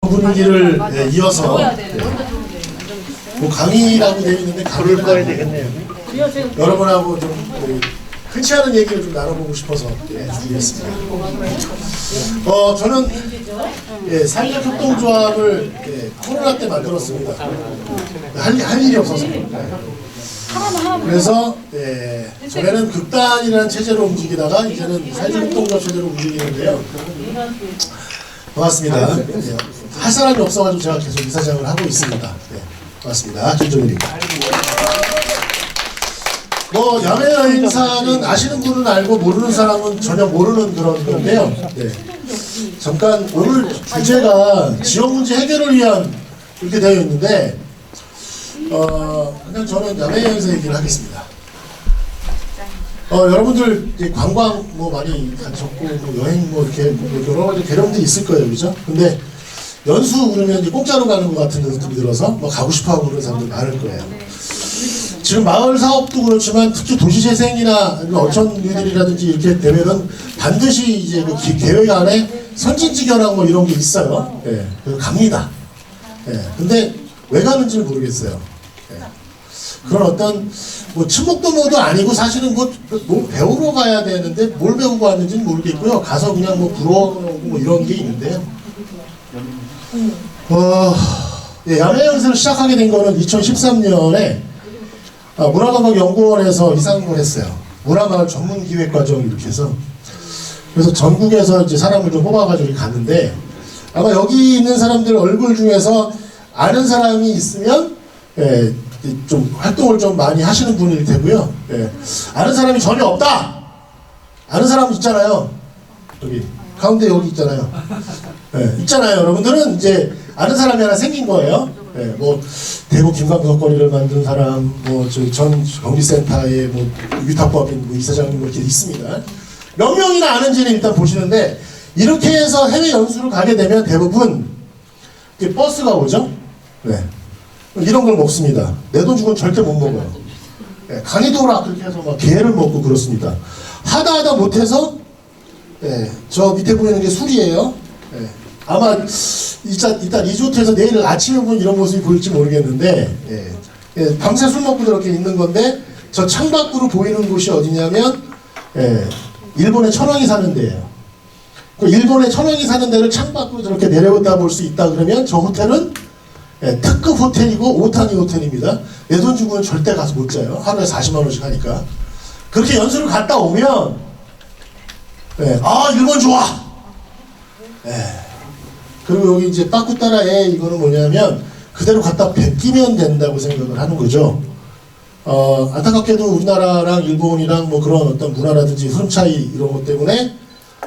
분위기를 이어서 뭐 강의라고 되어 있는데 강의를 꺼야 되겠네요. 여러분하고 좀 흔치 않은 얘기를 좀 나눠보고 싶어서 준비했습니다. 저는 산림협동조합을 코로나 때 만들었습니다. 할 일이 없어서. 그래서 전에는 극단이라는 체제로 움직이다가 이제는 산림협동조합 체제로 움직이는데요. 반갑습니다. 할 사람이 없어가지고 제가 계속 이사장을 하고 있습니다. 반갑습니다. 김종일입니다. 야매 행사는 아시는 분은 알고 모르는 사람은 전혀 모르는 그런 건데요. 잠깐 오늘 주제가 지역 문제 해결을 위한 이렇게 되어 있는데 그냥 저는 야매 행사 얘기를 하겠습니다. 여러분들 관광 많이 가셨고 여행 이렇게 여러 가지 계령도 있을 거예요, 그죠? 근데 연수 그러면 이제 공짜로 가는 것 같은 느낌이 들어서 가고 싶어하고 그러는 사람들 많을 거예요. 지금 마을 사업도 그렇지만 특히 도시재생이나 어촌류들이라든지 이렇게 되면은 반드시 이제 그 계획 안에 선진지결하고 이런 게 있어요. 그래서 갑니다. 근데 왜 가는지는 모르겠어요. 그런 어떤 친목도모도 아니고 사실은 뭐 배우러 가야 되는데 뭘 배우고 왔는지는 모르겠고요. 가서 그냥 부러워하고 이런 게 있는데요. 야매 연수를 시작하게 된 거는 2013년에 문화관광연구원에서 이상을 했어요. 문화마을 전문기획과정 이렇게 해서. 그래서 전국에서 이제 사람을 좀 뽑아가지고 갔는데 아마 여기 있는 사람들 얼굴 중에서 아는 사람이 있으면 좀 활동을 좀 많이 하시는 분일 테고요. 아는 사람이 전혀 없다! 아는 사람 있잖아요. 여기. 가운데 여기 있잖아요. 있잖아요. 여러분들은 이제 아는 사람이 하나 생긴 거예요. 대구 김광석거리를 만든 사람, 전 경기센터의 위탁법인 이사장님 이렇게 있습니다. 몇 명이나 아는지는 일단 보시는데 이렇게 해서 해외 연수를 가게 되면 대부분 버스가 오죠. 이런 걸 먹습니다. 내 돈 주고는 절대 못 먹어요. 강의도락 그렇게 해서 게를 먹고 그렇습니다. 하다 못해서 저 밑에 보이는 게 술이에요. 아마 이따 리조트에서 내일 아침에 보면 이런 모습이 보일지 모르겠는데 밤새 술 먹고 저렇게 있는 건데 저 창밖으로 보이는 곳이 어디냐면 일본의 천황이 사는 데예요. 그 일본의 천황이 사는 데를 창밖으로 저렇게 내려다 볼 수 있다 그러면 저 호텔은 특급 호텔이고 오타니 호텔입니다. 내 돈 주고는 절대 가서 못 자요. 하루에 40만 원씩 하니까. 그렇게 연수를 갔다 오면 일본 좋아. 그리고 여기 이제 빠꾸따라에 이거는 뭐냐면 그대로 갖다 베끼면 된다고 생각을 하는 거죠. 안타깝게도 우리나라랑 일본이랑 그런 어떤 문화라든지 흐름 차이 이런 것 때문에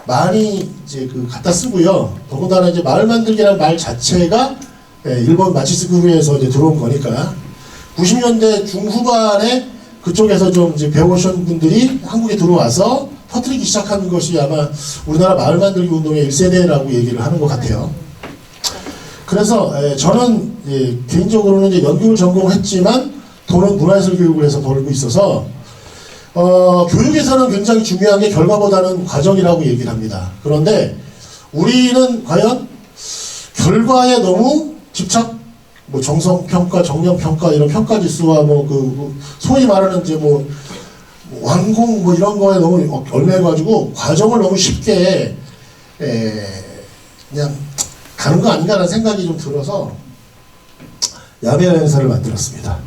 많이 이제 갖다 쓰고요. 더군다나 이제 마을 만들기라는 말 자체가 일본 마치스구에서 이제 들어온 거니까 90년대 중후반에 그쪽에서 좀 이제 배우신 분들이 한국에 들어와서 터뜨리기 시작한 것이 아마 우리나라 마을 만들기 운동의 1세대라고 얘기를 하는 것 같아요. 그래서 저는 개인적으로는 이제 연극을 전공했지만 돈은 문화예술 교육을 해서 벌고 있어서 교육에서는 굉장히 중요한 게 결과보다는 과정이라고 얘기를 합니다. 그런데 우리는 과연 결과에 너무 집착, 정성평가, 정량평가 이런 평가지수와 소위 말하는 이제 완공 이런 거에 너무 얽매여가지고 과정을 너무 쉽게 그냥 가는 거 아닌가라는 생각이 좀 들어서 야매 행사를 만들었습니다.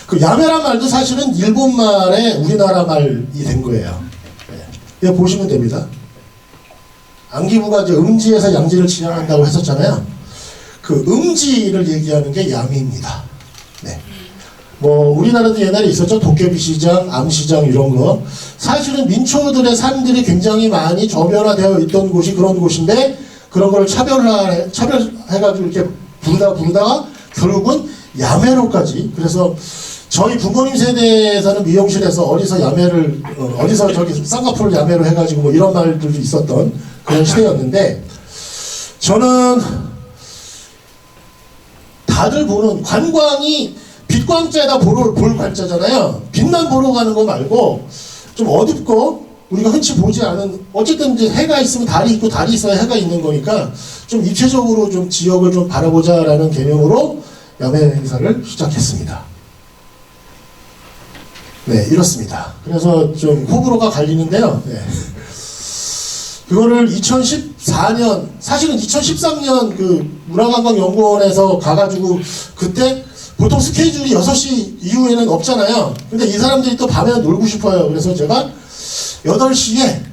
그 야매란 말도 사실은 일본 말에 우리나라 말이 된 거예요. 이거 보시면 됩니다. 안기부가 이제 음지에서 양지를 지향한다고 했었잖아요. 그 음지를 얘기하는 게 야매입니다. 우리나라도 옛날에 있었죠. 도깨비 시장, 암시장 이런 거. 사실은 민초들의 삶들이 굉장히 많이 저변화되어 있던 곳이 그런 곳인데 그런 걸 차별해가지고 이렇게 부르다가 결국은 야매로까지. 그래서 저희 부모님 세대에서는 미용실에서 어디서 야매를, 어디서 저기 쌍꺼풀을 야매로 해가지고 이런 말들도 있었던 그런 시대였는데 저는 다들 보는 관광이 빛광자에다 볼 관자잖아요. 빛만 보러 가는 거 말고 좀 어둡고 우리가 흔치 보지 않은, 어쨌든 이제 해가 있으면 달이 있고 달이 있어야 해가 있는 거니까 좀 입체적으로 좀 지역을 좀 바라보자라는 개념으로 야매 행사를 시작했습니다. 네, 이렇습니다. 그래서 좀 호불호가 갈리는데요. 네. 그거를 2014년, 사실은 2013년 그 문화관광연구원에서 가가지고 그때 보통 스케줄이 6시 이후에는 없잖아요. 근데 이 사람들이 또 밤에 놀고 싶어요. 그래서 제가 8시에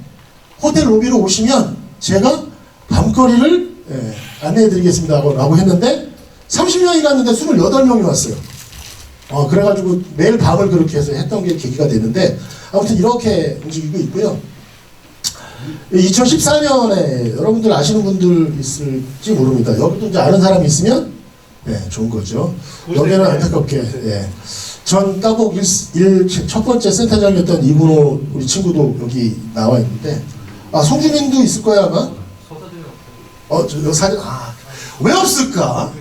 호텔 로비로 오시면 제가 밤거리를 안내해드리겠습니다 라고 했는데 30명이 갔는데 28명이 왔어요. 그래가지고 매일 밤을 그렇게 해서 했던 게 계기가 됐는데 아무튼 이렇게 움직이고 있고요. 2014년에 여러분들 아시는 분들 있을지 모릅니다. 여기도 이제 아는 사람이 있으면 좋은 거죠. 여기는 안타깝게 전 따복 첫 번째 센터장이었던 이군호 우리 친구도 여기 나와 있는데 송주민도 있을 거야 아마. 저 사진 왜 없을까?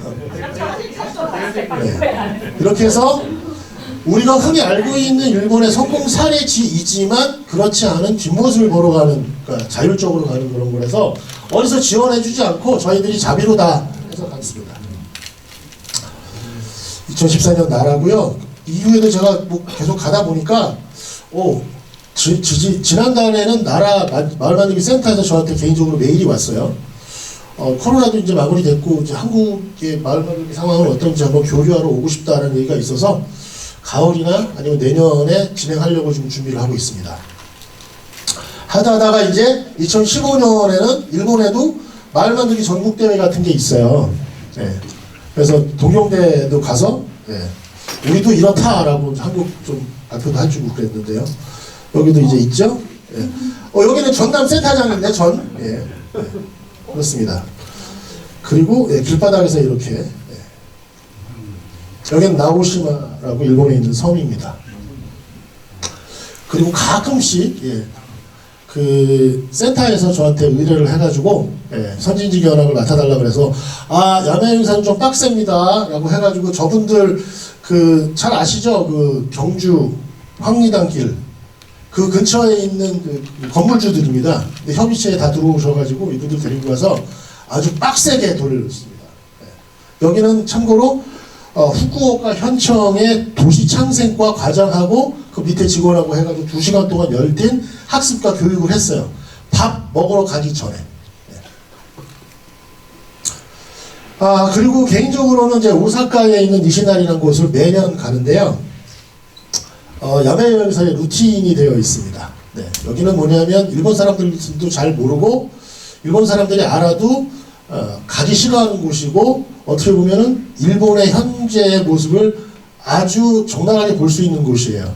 이렇게 해서 우리가 흔히 알고 있는 일본의 성공 사례지이지만 그렇지 않은 뒷모습을 보러 가는, 그러니까 자율적으로 가는 그런 거라서 어디서 지원해주지 않고 저희들이 자비로 다 해서 갔습니다. 2014년 나라고요. 이후에도 제가 뭐 계속 가다 보니까 지난달에는 나라 마을만들기 센터에서 저한테 개인적으로 메일이 왔어요. 코로나도 이제 마무리됐고 이제 한국의 마을만들기 상황은 어떤지 한번 교류하러 오고 싶다는 얘기가 있어서 가을이나 아니면 내년에 진행하려고 지금 준비를 하고 있습니다. 하다가 이제 2015년에는 일본에도 마을만들기 전국대회 같은 게 있어요. 그래서 동경대도 가서 우리도 이렇다라고 한국 좀 발표도 해주고 그랬는데요. 여기도 이제 있죠. 여기는 전남 센터장인데 그렇습니다. 그리고 길바닥에서 이렇게 여기는 나오시마라고 일본에 있는 섬입니다. 그리고 가끔씩 그 센터에서 저한테 의뢰를 해가지고 선진지 견학을 맡아달라 그래서 야매 행사는 좀 빡셉니다 라고 해가지고 저분들 그 잘 아시죠? 그 경주 황리단길 그 근처에 있는 그 건물주들입니다. 근데 협의체에 다 들어오셔가지고 이분들 데리고 가서 아주 빡세게 돌렸습니다. 여기는 참고로 후쿠오카 현청의 도시창생과 과장하고 그 밑에 직원하고 해가지고 2시간 동안 열띤 학습과 교육을 했어요. 밥 먹으러 가기 전에. 그리고 개인적으로는 이제 오사카에 있는 니시나리라는 곳을 매년 가는데요. 야매 여행사의 루틴이 되어 있습니다. 여기는 뭐냐면 일본 사람들도 잘 모르고 일본 사람들이 알아도 가기 싫어하는 곳이고 어떻게 보면은 일본의 현재의 모습을 아주 적나라하게 볼 수 있는 곳이에요.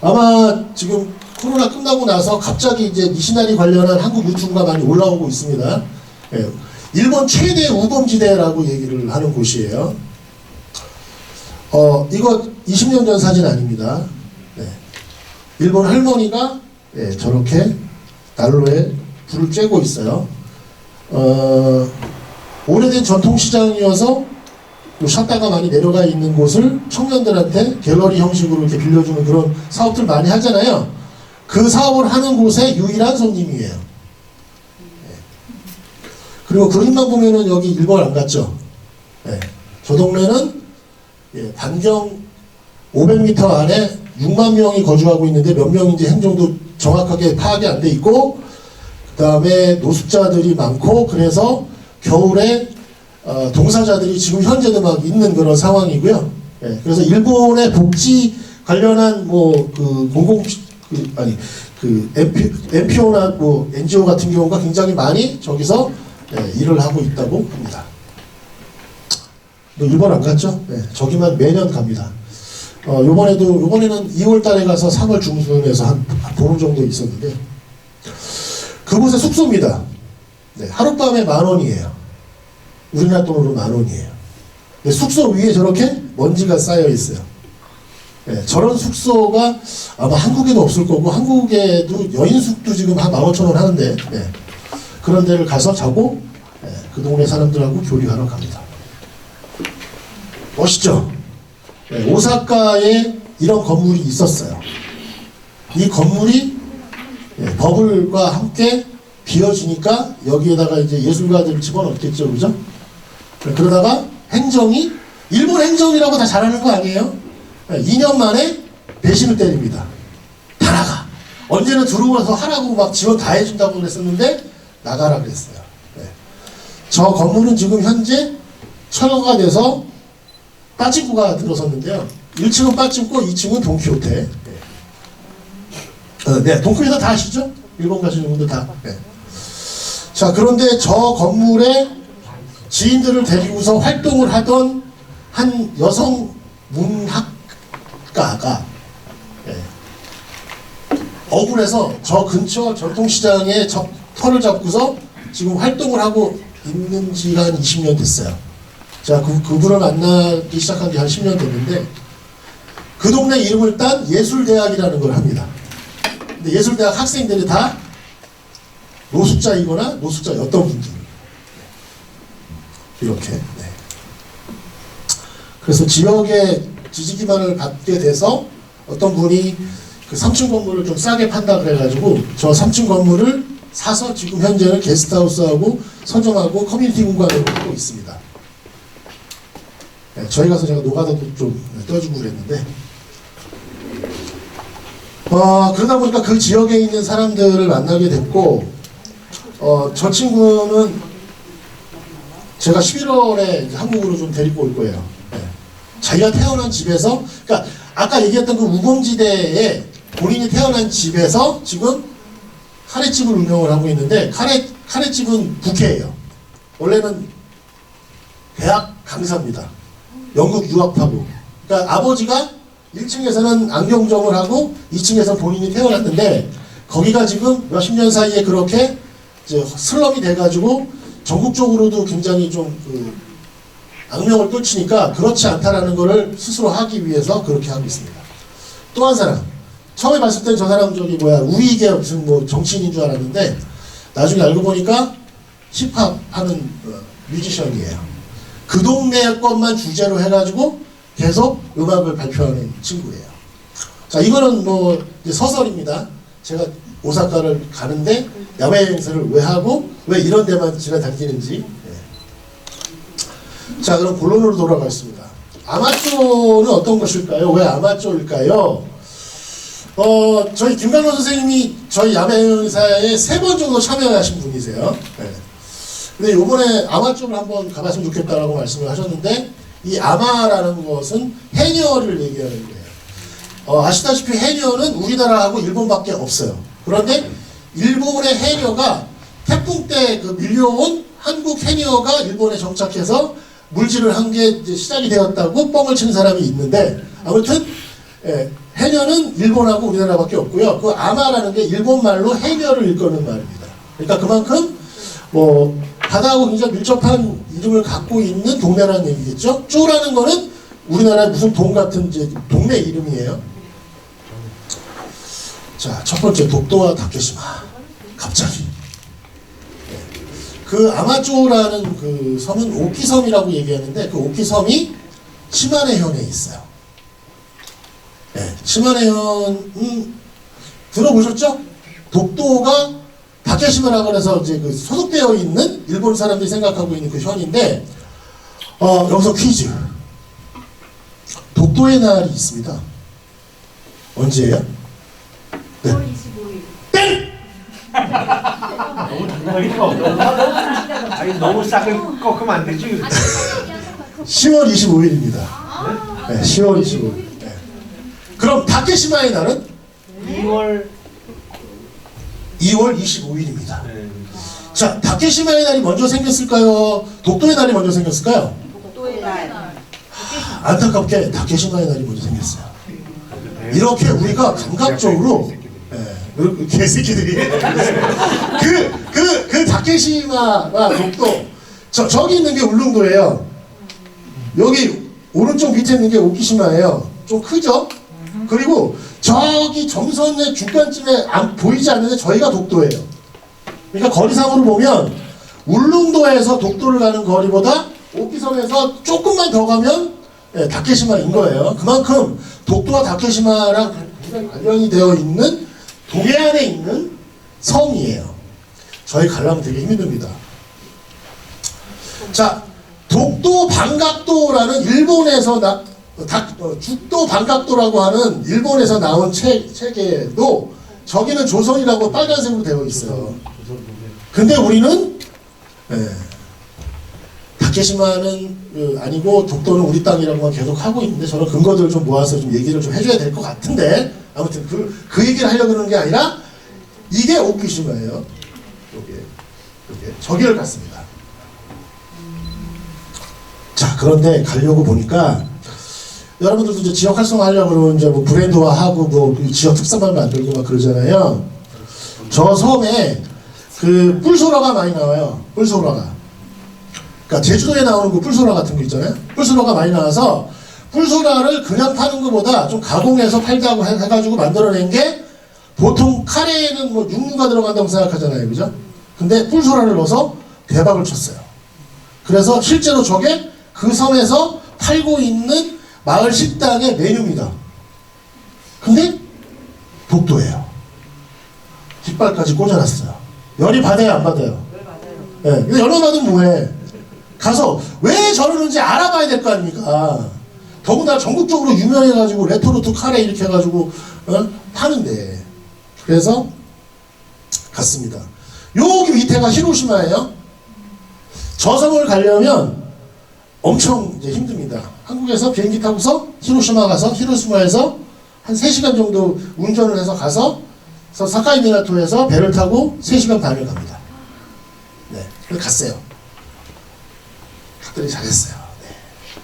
아마 지금 코로나 끝나고 나서 갑자기 이제 니시나리 관련한 한국 유튜브가 많이 올라오고 있습니다. 일본 최대 우범지대라고 얘기를 하는 곳이에요. 이거 20년 전 사진 아닙니다. 일본 할머니가 저렇게 난로에 불을 쬐고 있어요. 오래된 전통시장이어서 샷다가 많이 내려가 있는 곳을 청년들한테 갤러리 형식으로 이렇게 빌려주는 그런 사업들 많이 하잖아요. 그 사업을 하는 곳의 유일한 손님이에요. 그리고 그림만 보면은 여기 일본 안 갔죠. 저 동네는 반경 500m 안에 6만 명이 거주하고 있는데 몇 명인지 행정도 정확하게 파악이 안 돼 있고, 그 다음에 노숙자들이 많고, 그래서 겨울에 동사자들이 지금 현재도 막 있는 그런 상황이고요. 그래서 일본의 복지 관련한 NPO나 NGO 같은 경우가 굉장히 많이 저기서 일을 하고 있다고 합니다. 일본 안 갔죠? 저기만 매년 갑니다. 요번에는 2월 달에 가서 3월 중순에서 한 보름 정도 있었는데, 그곳의 숙소입니다. 하룻밤에 10,000원이에요. 우리나라 돈으로 10,000원이에요. 근데 숙소 위에 저렇게 먼지가 쌓여 있어요. 저런 숙소가 아마 한국에도 없을 거고, 한국에도 여인숙도 지금 한 15,000원 하는데, 그런 데를 가서 자고, 그 동네 사람들하고 교류하러 갑니다. 멋있죠? 오사카에 이런 건물이 있었어요. 이 건물이 버블과 함께 비어지니까 여기에다가 이제 예술가들을 집어넣겠죠, 그죠? 그러다가 행정이 일본 행정이라고 다 잘하는 거 아니에요? 2년 만에 배신을 때립니다. 다 나가. 언제는 들어와서 하라고 막 지원 다 해준다고 그랬었는데 나가라 그랬어요. 저 건물은 지금 현재 철거가 돼서 빠찡코가 들어섰는데요. 1층은 빠찡코, 2층은 돈키호테. 네, 돈키호테 다 아시죠? 일본 가시는 분들 다. 네. 자, 그런데 저 건물에 지인들을 데리고서 활동을 하던 한 여성 문학가가 억울해서 저 근처 전통시장에 터를 잡고서 지금 활동을 하고 있는 지가 한 20년 됐어요. 자, 그분을 만나기 시작한 지 한 10년 됐는데 그 동네 이름을 딴 예술대학이라는 걸 합니다. 근데 예술대학 학생들이 다 노숙자이거나 노숙자였던 분들. 이렇게. 네. 그래서 지역의 지지 기반을 갖게 돼서 어떤 분이 그 3층 건물을 좀 싸게 판다 그래가지고 저 3층 건물을 사서 지금 현재는 게스트하우스하고 서점하고 커뮤니티 공간으로 하고 있습니다. 네, 저희 가서 제가 노가다도 좀 떠주고 그랬는데 그러다 보니까 그 지역에 있는 사람들을 만나게 됐고 저 친구는 제가 11월에 한국으로 좀 데리고 올 거예요. 네. 자기가 태어난 집에서 그러니까 아까 얘기했던 그 우범지대에 본인이 태어난 집에서 지금 카레집을 운영을 하고 있는데 카레집은 부캐예요. 원래는 대학 강사입니다. 영국 유학하고. 그러니까 아버지가 1층에서는 안경점을 하고 2층에서 본인이 태어났는데 거기가 지금 몇십 년 사이에 그렇게 이제 슬럼이 돼가지고 전국적으로도 굉장히 좀 악명을 떨치니까 그렇지 않다라는 거를 스스로 하기 위해서 그렇게 하고 있습니다. 또 한 사람. 처음에 봤을 땐 저 사람 우익의 무슨 뭐 정치인인 줄 알았는데 나중에 알고 보니까 힙합 하는 뮤지션이에요. 그 동네 것만 주제로 해가지고 계속 음악을 발표하는 친구예요. 자, 이거는 뭐 서설입니다. 제가 오사카를 가는데 야외 행사를 왜 하고 왜 이런 데만 지나다니는지. 자, 그럼 본론으로 돌아가겠습니다. 아마쪼는 어떤 것일까요? 왜 아마쪼일까요? 저희 김강로 선생님이 저희 야매 행사에 3번 정도 참여하신 분이세요. 네. 근데 요번에 아마존을 한번 가봤으면 좋겠다라고 말씀을 하셨는데 이 아마라는 것은 해녀를 얘기하는 거예요. 아시다시피 해녀는 우리나라하고 일본밖에 없어요. 그런데 일본의 해녀가 태풍 때 그 밀려온 한국 해녀가 일본에 정착해서 물질을 한 게 시작이 되었다고 뻥을 치는 사람이 있는데 아무튼 해녀는 일본하고 우리나라밖에 없고요. 그 아마라는 게 일본말로 해녀를 일컫는 말입니다. 그러니까 그만큼 뭐 바다하고 굉장히 밀접한 이름을 갖고 있는 동네라는 얘기겠죠. 쪼라는 거는 우리나라의 무슨 동 같은 이제 동네 이름이에요. 자, 첫 번째 독도와 다케시마. 갑자기. 그 아마쪼라는 그 섬은 오키섬이라고 얘기하는데 그 오키섬이 시마네현에 있어요. 네, 시마네현 들어보셨죠? 독도가 다케시마라고 해서 이제 그 소속되어 있는 일본 사람들이 생각하고 있는 그 현인데 여기서 퀴즈. 독도의 날이 있습니다. 언제예요? 네. 5월 25일. 땡! 너무 장난이야. 아니 너무 싹을 꺾으면 안 되지. 10월 25일입니다. 네, 10월 25일. 네. 그럼 다케시마의 날은 2월 25일입니다. 자, 다케시마의 날이 먼저 생겼을까요? 독도의 날이 먼저 생겼을까요? 독도의 날. 안타깝게 다케시마의 날이 먼저 생겼어요. 이렇게 우리가 감각적으로 개새끼들이 그 다케시마와 독도 저기 있는 게 울릉도예요. 여기 오른쪽 밑에 있는 게 오키시마예요. 좀 크죠? 그리고 저기 점선의 중간쯤에 보이지 않는데 저희가 독도예요. 그러니까 거리상으로 보면 울릉도에서 독도를 가는 거리보다 오키섬에서 조금만 더 가면 다케시마인 거예요. 그만큼 독도와 다케시마랑 굉장히 관련이 되어 있는 동해안에 있는 섬이에요. 저희 가려면 되게 힘듭니다. 자, 독도 반각도라는 일본에서 죽도 반각도라고 하는 일본에서 나온 책에도 저기는 조선이라고 빨간색으로 되어 있어요. 근데 우리는 다케시마는 아니고 독도는 우리 땅이라고만 계속 하고 있는데, 저는 근거들을 좀 모아서 좀 얘기를 좀 해줘야 될 것 같은데, 아무튼 그 얘기를 하려고 그러는 게 아니라 이게 오키시마예요. 요게 저기를 갔습니다. 자, 그런데 가려고 보니까 여러분들도 이제 지역 활성화하려고 그러면 이제 뭐 브랜드화하고 뭐 지역 특산물 만들고 막 그러잖아요. 저 섬에 그 뿔소라가 많이 나와요. 뿔소라가. 그러니까 제주도에 나오는 그 뿔소라 같은 거 있잖아요. 뿔소라가 많이 나와서 뿔소라를 그냥 파는 것보다 좀 가공해서 팔다고 해가지고 만들어낸 게, 보통 카레에는 뭐 육류가 들어간다고 생각하잖아요. 그죠? 근데 뿔소라를 넣어서 대박을 쳤어요. 그래서 실제로 저게 그 섬에서 팔고 있는 마을 식당의 메뉴입니다. 근데 독도예요. 깃발까지 꽂아놨어요. 열이 받아요, 안 받아요? 예. 네. 근데 열을 받으면 뭐해? 가서 왜 저러는지 알아봐야 될 거 아닙니까? 더군다나 전국적으로 유명해가지고 레토르트 카레 이렇게 해가지고 파는데. 그래서 갔습니다. 여기 밑에가 히로시마예요. 저 섬을 가려면 엄청 이제 힘듭니다. 한국에서 비행기 타고서 히로시마 가서, 히로시마에서 한 3시간 정도 운전을 해서 가서 사카이 미나토에서 배를 타고 3시간 반을 갑니다. 네, 그래서 갔어요. 갔더니 잘했어요.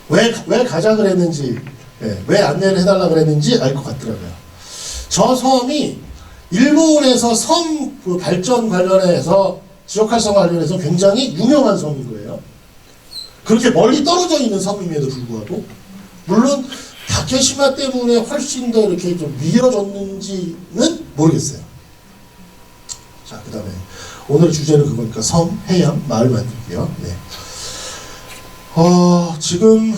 네. 왜 가자 그랬는지, 왜 안내를 해달라 그랬는지 알 것 같더라고요. 저 섬이 일본에서 섬 그 발전 관련해서, 지역 활성화 관련해서 굉장히 유명한 섬인 거예요. 그렇게 멀리 떨어져 있는 섬임에도 불구하고, 물론 다케시마 때문에 훨씬 더 이렇게 좀 미어졌는지는 모르겠어요. 자, 그 다음에 오늘의 주제는 그거니까 섬, 해양, 마을 만들기요. 네. 지금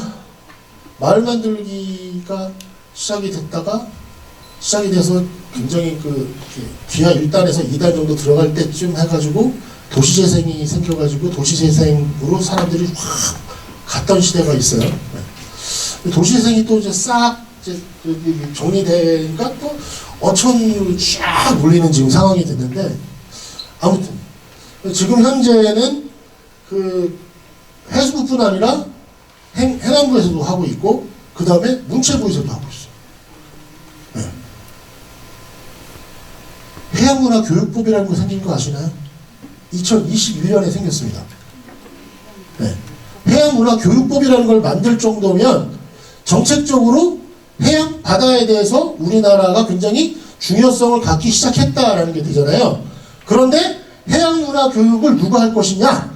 마을 만들기가 시작이 돼서 굉장히 기아 1단에서 2단 정도 들어갈 때쯤 해가지고 도시재생이 생겨가지고 도시재생으로 사람들이 확 갔던 시대가 있어요. 네. 도시재생이 또 이제 싹 정리되니까 또 어촌으로 쫙 몰리는 지금 상황이 됐는데, 아무튼 지금 현재는 그 해수부뿐 아니라 해남부에서도 하고 있고, 그 다음에 문체부에서도 하고 있어요. 네. 해양문화교육법이라는 거 생긴 거 아시나요? 2021년에 생겼습니다. 네. 해양문화교육법이라는 걸 만들 정도면 정책적으로 해양 바다에 대해서 우리나라가 굉장히 중요성을 갖기 시작했다라는 게 되잖아요. 그런데 해양문화교육을 누가 할 것이냐?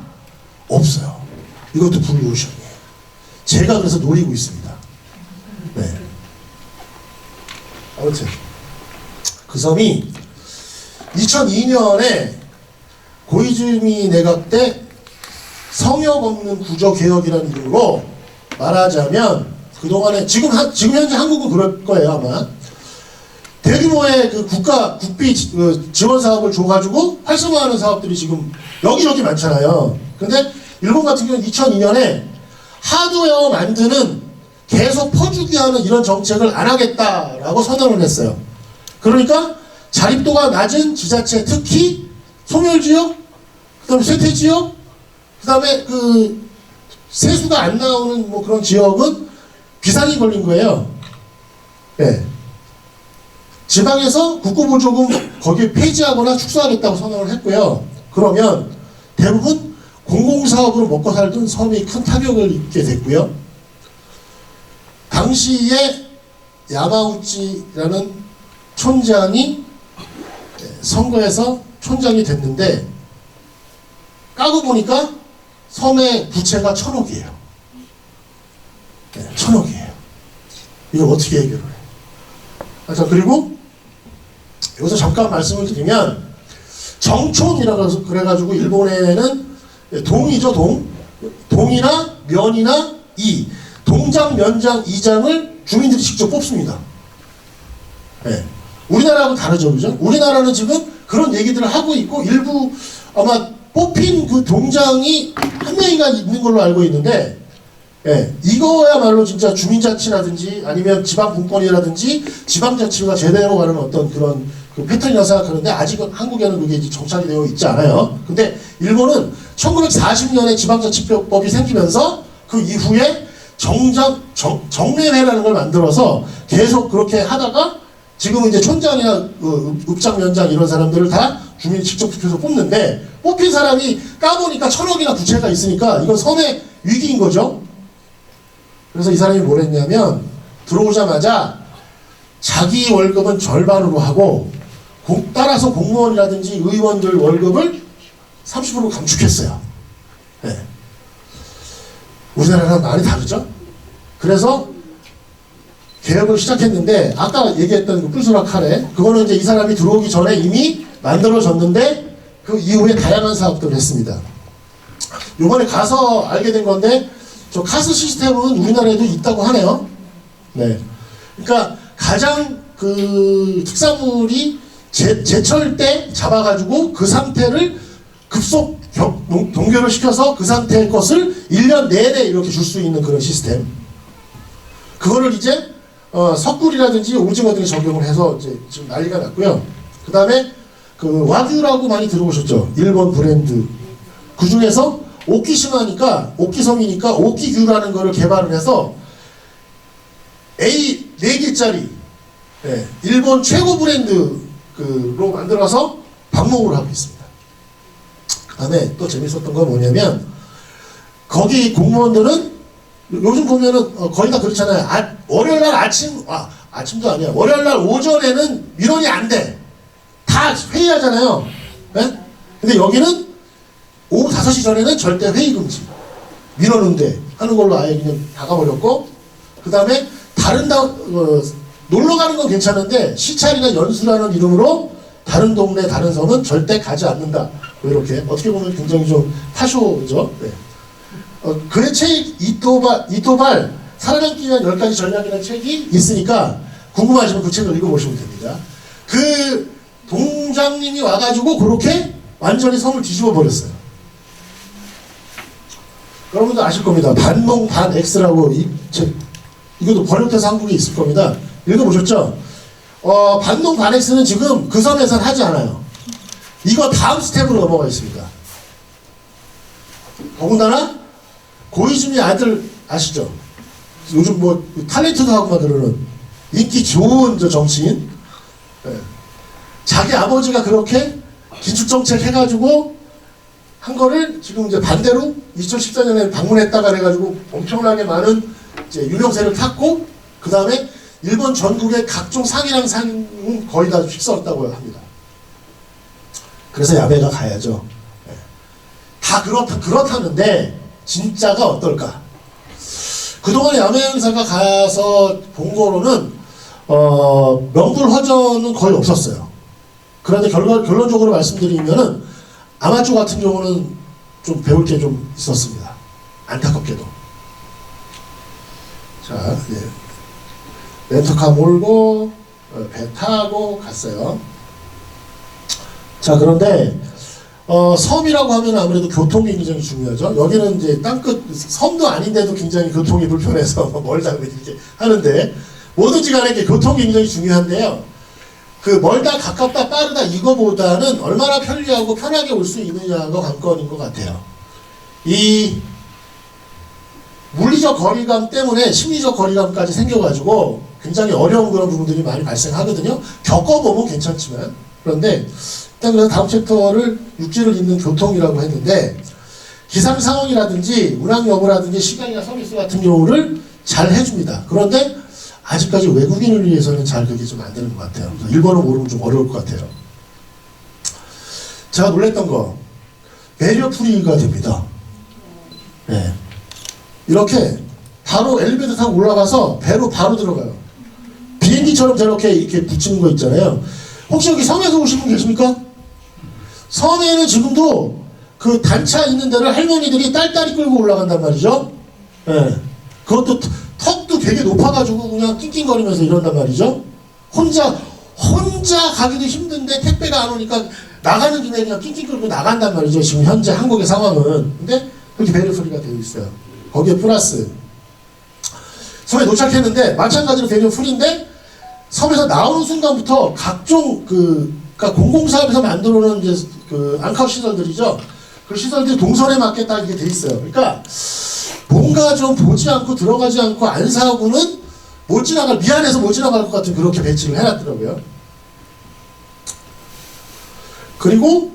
없어요. 이것도 블루오션이에요. 제가 그래서 노리고 있습니다. 네. 아무튼 그 섬이 2002년에 고이즈미 내각 때 성역 없는 구조 개혁이라는 이름으로, 말하자면 그동안에 지금 현재 한국은 그럴 거예요 아마, 대규모의 그 국비 지원 사업을 줘가지고 활성화하는 사업들이 지금 여기저기 많잖아요. 근데 일본 같은 경우는 2002년에 하드웨어 만드는 계속 퍼주기 하는 이런 정책을 안 하겠다라고 선언을 했어요. 그러니까 자립도가 낮은 지자체, 특히 소멸지역, 그 다음에 쇠퇴지역, 그 다음에 그 세수가 안 나오는 뭐 그런 지역은 비상이 걸린 거예요. 네. 지방에서 국고보조금 거기에 폐지하거나 축소하겠다고 선언을 했고요. 그러면 대부분 공공사업으로 먹고 살던 섬이 큰 타격을 입게 됐고요. 당시에 야마우치라는 촌장이 선거에서 촌장이 됐는데, 까고 보니까 섬의 부채가 1,000억이에요. 네, 1,000억이에요. 이걸 어떻게 해결을 해? 자, 그리고 여기서 잠깐 말씀을 드리면, 정촌이라고 그래가지고 일본에는 동이죠, 동이나 면이나 동장, 면장, 이장을 주민들이 직접 뽑습니다. 네. 우리나라하고 다르죠, 그죠? 우리나라는 지금 그런 얘기들을 하고 있고 일부 아마 뽑힌 그 동장이 한 명이가 있는 걸로 알고 있는데 예, 이거야말로 진짜 주민자치라든지 아니면 지방분권이라든지 지방자치가 제대로 가는 어떤 그런 그 패턴이라고 생각하는데 아직은 한국에는 그게 이제 정착이 되어 있지 않아요. 근데 일본은 1940년에 지방자치법이 생기면서 그 이후에 정례회라는 걸 만들어서 계속 그렇게 하다가 지금은 이제 촌장이나 읍장, 면장 이런 사람들을 다 주민이 직접 투표해서 뽑는데 뽑힌 사람이 까보니까 1,000억이나 부채가 있으니까 이건 섬의 위기인 거죠. 그래서 이 사람이 뭘 했냐면 들어오자마자 자기 월급은 절반으로 하고 따라서 공무원이라든지 의원들 월급을 30% 감축했어요. 네. 우리나라랑 많이 다르죠? 그래서 개혁을 시작했는데 아까 얘기했던 그 뿔소라 카레 그거는 이제 이 사람이 들어오기 전에 이미 만들어졌는데 그 이후에 다양한 사업들을 했습니다. 요번에 가서 알게 된 건데 저 카스 시스템은 우리나라에도 있다고 하네요. 네. 그러니까 가장 그 특산물이 제철 때 잡아가지고 그 상태를 급속 동결을 시켜서 그 상태의 것을 1년 내내 이렇게 줄 수 있는 그런 시스템. 그거를 이제 석굴이라든지 오징어 등에 적용을 해서 이제 지금 난리가 났고요. 그 다음에 그 와규라고 많이 들어보셨죠? 일본 브랜드. 그 중에서 오키시마니까 오키섬이니까 오키규라는 거를 개발을 해서 A 4개짜리 예, 일본 최고 브랜드로 만들어서 방목을 하고 있습니다. 그 다음에 또 재밌었던 건 뭐냐면 거기 공무원들은 요즘 보면은 거의 다 그렇잖아요. 월요일날 아침도 아니야. 월요일날 오전에는 민원이 안 돼. 다 회의하잖아요. 네? 근데 여기는 오후 5시 전에는 절대 회의 금지. 민원 응대 하는 걸로 아예 그냥 다가버렸고, 그 다음에 놀러 가는 건 괜찮은데 시찰이나 연수라는 이름으로 다른 동네, 다른 섬은 절대 가지 않는다. 뭐 이렇게 어떻게 보면 굉장히 좀 파쇼죠. 네. 그의 책 이토발 살아남기 위한 10가지 전략이라는 책이 있으니까 궁금하시면 그 책을 읽어보시면 됩니다. 그 동장님이 와가지고 그렇게 완전히 섬을 뒤집어 버렸어요. 여러분도 아실 겁니다. 반농 반X라고 이 책, 이것도 번역돼서 한국에 있을 겁니다. 읽어보셨죠? 반농 반X는 지금 그 섬에서는 하지 않아요. 이거 다음 스텝으로 넘어가 있습니다. 더군다나 고이즈미 아들 아시죠? 요즘 뭐 탤런트도 하고 막 그러는 인기 좋은 저 정치인. 네. 자기 아버지가 그렇게 긴축정책 해가지고 한 거를 지금 이제 반대로 2014년에 방문했다가 그래가지고 엄청나게 많은 이제 유명세를 탔고, 그 다음에 일본 전국의 각종 상이랑 상은 거의 다 휩쓸었다고 합니다. 그래서 야베가 가야죠. 네. 다 그렇다는데 진짜가 어떨까? 그동안에 야매 형사가 가서 본 거로는 명불허전은 거의 없었어요. 그런데 결론적으로 말씀드리면은 아마추어 같은 경우는 좀 배울 게 좀 있었습니다. 안타깝게도. 자, 예. 렌터카 몰고 배 타고 갔어요. 자, 그런데 섬이라고 하면 아무래도 교통이 굉장히 중요하죠. 여기는 이제 땅끝 섬도 아닌데도 굉장히 교통이 불편해서 멀다 이렇게 하는데, 뭐든지 간에 교통이 굉장히 중요한데요. 그 멀다 가깝다 빠르다 이거보다는 얼마나 편리하고 편하게 올 수 있느냐가 관건인 것 같아요. 이 물리적 거리감 때문에 심리적 거리감까지 생겨가지고 굉장히 어려운 그런 부분들이 많이 발생하거든요. 겪어보면 괜찮지만. 그런데 일단 그래서 다음 챕터를 육지를 잇는 교통이라고 했는데, 기상 상황이라든지 운항 여부라든지 시간이나 서비스 같은 경우를 잘 해줍니다. 그런데 아직까지 외국인을 위해서는 잘 그게 좀 안 되는 것 같아요. 일본어 모르면 좀 어려울 것 같아요. 제가 놀랬던 거, 배려풀이가 됩니다. 네. 이렇게 바로 엘리베이터 타고 올라가서 배로 바로 들어가요. 비행기처럼 저렇게 이렇게 붙이는 거 있잖아요. 혹시 여기 섬에서 오신 분 계십니까? 섬에는 지금도 그 단차 있는 데를 할머니들이 딸딸이 끌고 올라간단 말이죠. 네. 그것도 턱도 되게 높아가지고 그냥 낑낑거리면서 이런단 말이죠. 혼자 가기도 힘든데 택배가 안 오니까 나가는 김에 그냥 낑낑 끌고 나간단 말이죠. 지금 현재 한국의 상황은. 근데 그렇게 배려 소리가 되어 있어요. 거기에 플러스 섬에 도착했는데 마찬가지로 배려 풀인데 섬에서 나오는 순간부터 각종 그러니까 공공사업에서 만들어놓은 이제 그 앙카우 시설들이죠. 그 시설들이 동선에 맞게 딱 이게 돼 있어요. 그러니까 뭔가 좀 보지 않고 들어가지 않고 안 사고는 못 지나갈, 미안해서 못 지나갈 것 같은 그렇게 배치를 해놨더라고요. 그리고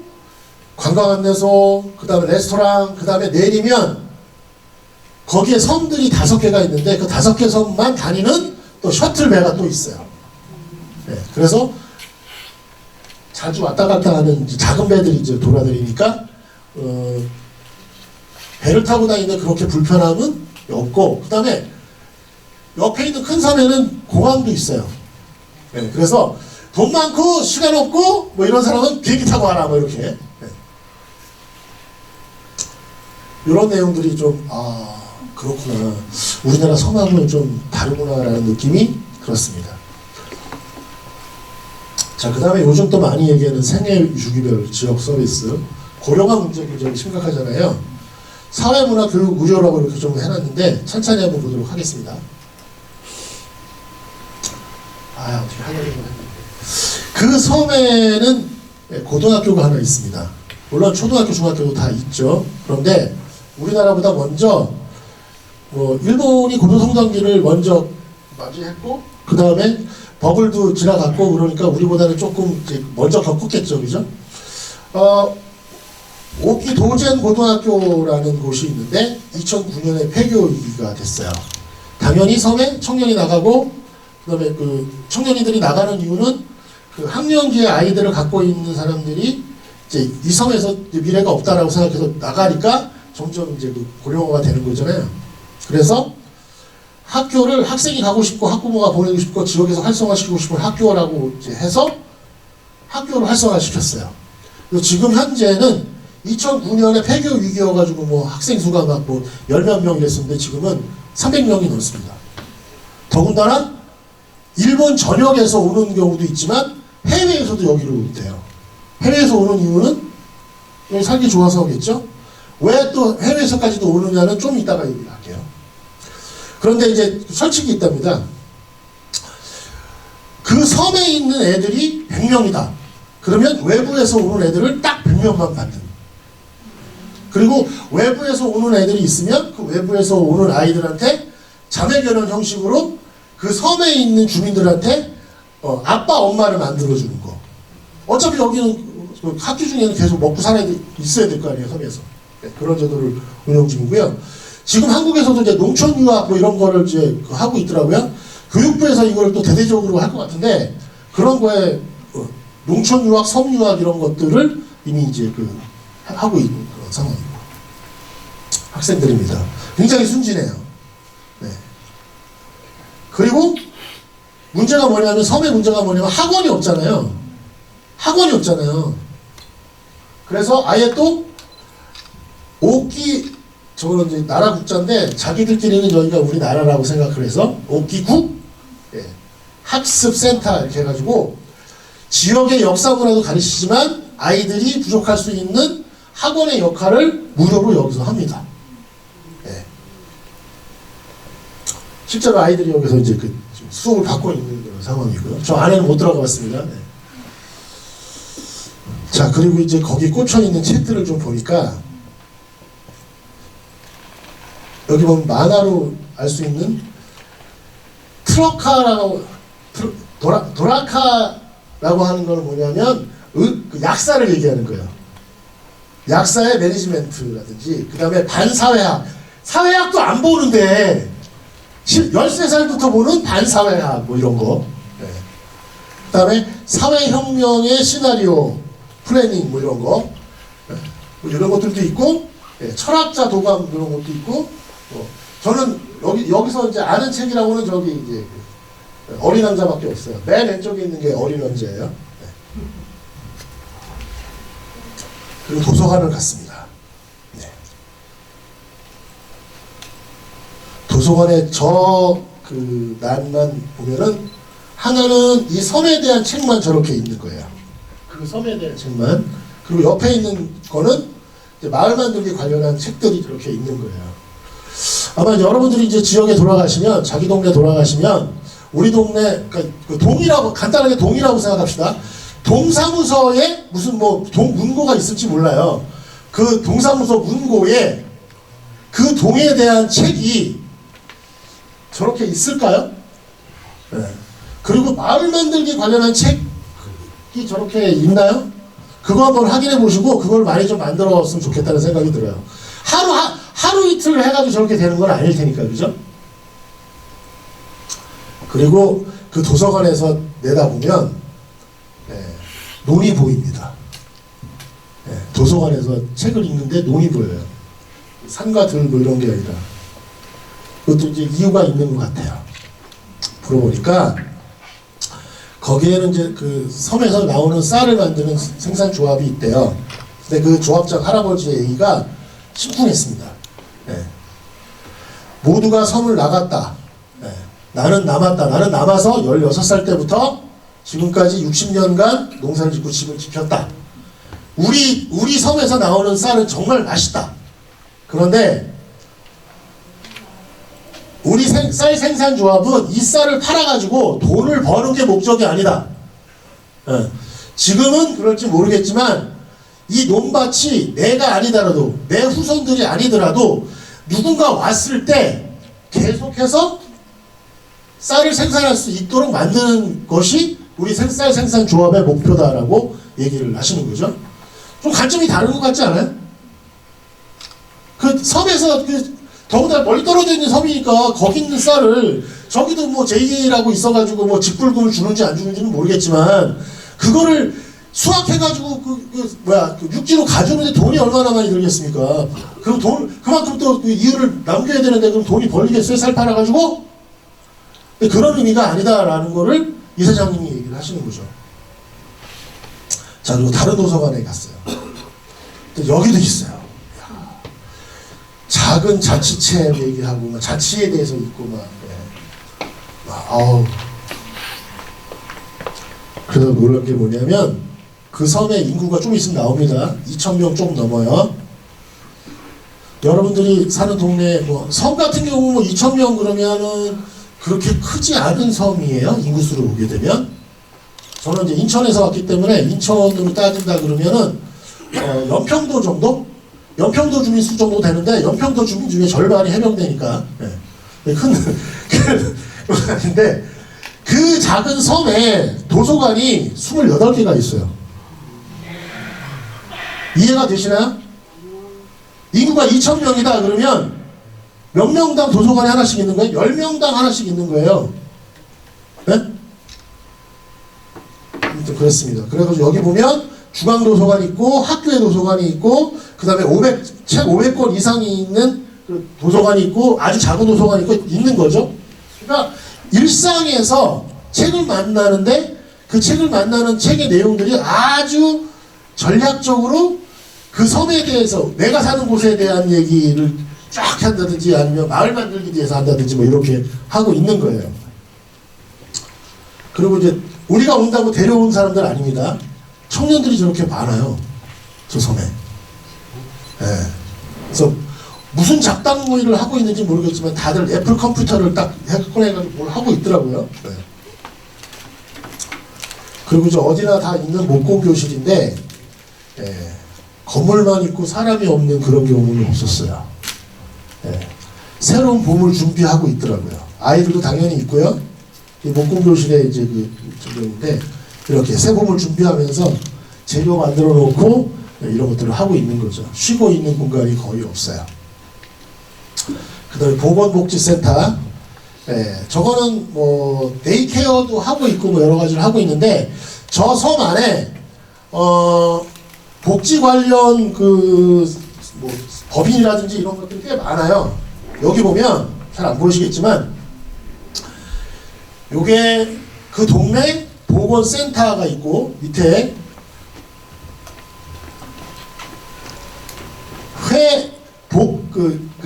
관광 안내소, 그 다음에 레스토랑, 그 다음에 내리면 거기에 섬들이 5개가 있는데 그 5개 섬만 다니는 또 셔틀배가 또 있어요. 네, 그래서 자주 왔다 갔다 하는 작은 배들이 이제 돌아다니니까 배를 타고 다니는데 그렇게 불편함은 없고, 그 다음에 옆에 있는 큰 섬에는 공항도 있어요. 네, 그래서 돈 많고 시간 없고 뭐 이런 사람은 비행기 타고 와라 뭐 이렇게. 네. 이런 내용들이 좀 그렇구나, 우리나라 섬하고는 좀 다르구나라는 느낌이 들었습니다. 자, 그 다음에 요즘 또 많이 얘기하는 생애 주기별 지역 서비스, 고령화 문제 굉장히 심각하잖아요. 사회문화 교육 의료라고 이렇게 좀 해놨는데 천천히 한번 보도록 하겠습니다. 어떻게 하려고 했는데 그 섬에는 고등학교가 하나 있습니다. 물론 초등학교, 중학교도 다 있죠. 그런데 우리나라보다 먼저 일본이 고도성장기를 먼저 맞이했고 그 다음에 버블도 지나갔고 그러니까 우리보다는 조금 이제 먼저 겪었겠죠, 그죠? 오키 도젠 고등학교라는 곳이 있는데 2009년에 폐교가 됐어요. 당연히 섬에 청년이 나가고 그다음에 그 청년이들이 나가는 이유는 그 학령기의 아이들을 갖고 있는 사람들이 이제 이 섬에서 미래가 없다라고 생각해서 나가니까 점점 이제 그 고령화가 되는 거잖아요. 그래서 학교를 학생이 가고 싶고 학부모가 보내고 싶고 지역에서 활성화시키고 싶은 학교라고 이제 해서 학교를 활성화시켰어요. 그리고 지금 현재는 2009년에 폐교 위기여가지고 뭐 학생 수가 막 뭐 10몇 명 이랬었는데 지금은 300명이 넘습니다. 더군다나 일본 전역에서 오는 경우도 있지만 해외에서도 여기로 돼요. 해외에서 오는 이유는 여기 살기 좋아서겠죠? 왜 또 해외에서까지도 오느냐는 좀 이따가 얘기를 할게요. 그런데 이제 설칙이 있답니다. 그 섬에 있는 애들이 100명이다. 그러면 외부에서 오는 애들을 딱 100명만 받는. 그리고 외부에서 오는 애들이 있으면 그 외부에서 오는 아이들한테 자매결혼 형식으로 그 섬에 있는 주민들한테 아빠 엄마를 만들어주는 거. 어차피 여기는 학교 중에는 계속 먹고 살아야 있어야 될 거 아니에요, 섬에서. 네, 그런 제도를 운영 중이고요. 지금 한국에서도 이제 농촌 유학 뭐 이런 거를 이제 하고 있더라고요. 교육부에서 이걸 또 대대적으로 할 것 같은데 그런 거에 농촌 유학, 섬 유학 이런 것들을 이미 이제 하고 있는 그런 상황이고 학생들입니다. 굉장히 순진해요. 네. 그리고 문제가 뭐냐면 섬의 문제가 뭐냐면 학원이 없잖아요. 학원이 없잖아요. 그래서 아예 또 오키 저거는 이제 나라 국자인데 자기들끼리는 여기가 우리나라라고 생각을 해서 오키국 학습센터 이렇게 해가지고 지역의 역사문화도 가르치지만 아이들이 부족할 수 있는 학원의 역할을 무료로 여기서 합니다. 네. 실제로 아이들이 여기서 이제 수업을 받고 있는 그런 상황이고요. 저 안에는 못 들어가 봤습니다. 네. 자, 그리고 이제 거기 꽂혀 있는 책들을 좀 보니까 여기 보면 만화로 알 수 있는 트러카라고 도라카라고 하는 건 뭐냐면 그 약사를 얘기하는 거예요. 약사의 매니지멘트라든지 그 다음에 반사회학, 사회학도 안 보는데 13살부터 보는 반사회학 뭐 이런 거. 네. 그 다음에 사회혁명의 시나리오 플래닝 뭐 이런 거. 네. 뭐 이런 것들도 있고 네. 철학자 도감 이런 것도 있고 저는 여기서 이제 아는 책이라고는 저기 이제 어린 왕자밖에 없어요. 맨 왼쪽에 있는 게 어린 왕자예요. 네. 그리고 도서관을 갔습니다. 네. 도서관에 저 난만 보면은 하나는 이 섬에 대한 책만 저렇게 있는 거예요. 그 섬에 대한 책만. 그리고 옆에 있는 거는 이제 마을 만들기 관련한 책들이 저렇게 있는 거예요. 아마 여러분들이 이제 지역에 돌아가시면, 자기 동네 돌아가시면, 우리 동네, 그러니까 그 동이라고, 간단하게 동이라고 생각합시다. 동사무소에 무슨 뭐 문고가 있을지 몰라요. 그 동사무소 문고에 그 동에 대한 책이 저렇게 있을까요? 네. 그리고 마을 만들기 관련한 책이 저렇게 있나요? 그거 한번 확인해 보시고 그걸 많이 좀 만들었으면 좋겠다는 생각이 들어요. 하루 이틀 해가지고 저렇게 되는 건 아닐 테니까, 그죠? 그리고 그 도서관에서 내다보면 논이 보입니다. 도서관에서 책을 읽는데 논이 보여요. 산과 들 뭐 이런 게 아니라. 그것도 이제 이유가 있는 것 같아요. 물어보니까 거기에는 이제 그 섬에서 나오는 쌀을 만드는 생산 조합이 있대요. 근데 그 조합장 할아버지의 얘기가 심쿵했습니다. 모두가 섬을 나갔다. 나는 남았다. 나는 남아서 16살 때부터 지금까지 60년간 농사를 짓고 집을 지켰다. 우리 섬에서 나오는 쌀은 정말 맛있다. 그런데 우리 쌀 생산조합은 이 쌀을 팔아가지고 돈을 버는 게 목적이 아니다. 지금은 그럴지 모르겠지만 이 논밭이 내가 아니더라도, 내 후손들이 아니더라도 누군가 왔을 때 계속해서 쌀을 생산할 수 있도록 만드는 것이 우리 쌀 생산조합의 목표다라고 얘기를 하시는 거죠. 좀 관점이 다른 것 같지 않아요? 그 섬에서 더구나 멀리 떨어져 있는 섬이니까 거기 있는 쌀을, 저기도 뭐 JA라고 있어가지고 뭐 직불금을 주는지 안 주는지는 모르겠지만 그거를 수확해가지고 그 육지로 가져오는데 돈이 얼마나 많이 들겠습니까? 그럼 그만큼 또 그 이유를 남겨야 되는데 그럼 돈이 벌리겠어요? 쌀 팔아가지고? 그런 의미가 아니다라는 거를 이 사장님이 얘기를 하시는 거죠. 자, 그리고 다른 도서관에 갔어요. 여기도 있어요. 작은 자치체 얘기하고 막 자치에 대해서 있고 아우. 그래서 놀란 게 뭐냐면 그 섬의 인구가 좀 있으면 나옵니다. 2,000명 좀 넘어요. 여러분들이 사는 동네 뭐 섬 같은 경우 뭐 2,000명 그러면은 그렇게 크지 않은 섬이에요. 인구수로 보게 되면. 저는 이제 인천에서 왔기 때문에 인천으로 따진다 그러면은 연평도 정도? 연평도 주민 수 정도 되는데 연평도 주민 중에 절반이 해병대니까. 근데 그 작은 섬에 도서관이 28개가 있어요. 이해가 되시나요? 인구가 2,000명이다 그러면 몇 명당 도서관이 하나씩 있는 거예요? 10명당 하나씩 있는 거예요. 네? 아무튼 그렇습니다. 그래가지고 여기 보면 중앙도서관이 있고 학교에 도서관이 있고 그 다음에 책 500권 이상이 있는 그 도서관이 있고 아주 작은 도서관이 있고 있는 거죠. 그러니까 일상에서 책을 만나는데 그 책을 만나는 책의 내용들이 아주 전략적으로 그 섬에 대해서 내가 사는 곳에 대한 얘기를 쫙 한다든지 아니면 마을 만들기 위해서 한다든지 뭐 이렇게 하고 있는 거예요. 그리고 이제 우리가 온다고 데려온 사람들 아닙니다. 청년들이 저렇게 많아요. 저 섬에. 그래서 무슨 작당 모의를 하고 있는지 모르겠지만 다들 애플 컴퓨터를 딱 꺼내가지고 뭘 하고 있더라고요. 그리고 이제 어디나 다 있는 목공교실인데 건물만 있고 사람이 없는 그런 경우는 없었어요. 새로운 봄을 준비하고 있더라고요. 아이들도 당연히 있고요. 이 목공교실에 이제 저기인데 이렇게 새 봄을 준비하면서 재료 만들어 놓고 이런 것들을 하고 있는 거죠. 쉬고 있는 공간이 거의 없어요. 그 다음에 보건복지센터. 저거는 뭐 데이케어도 하고 있고 뭐 여러 가지를 하고 있는데 저 섬 안에 복지 관련 뭐 법인이라든지 이런 것들이 꽤 많아요. 여기 보면 잘 안 보이시겠지만 요게 그 동네 보건센터가 있고 밑에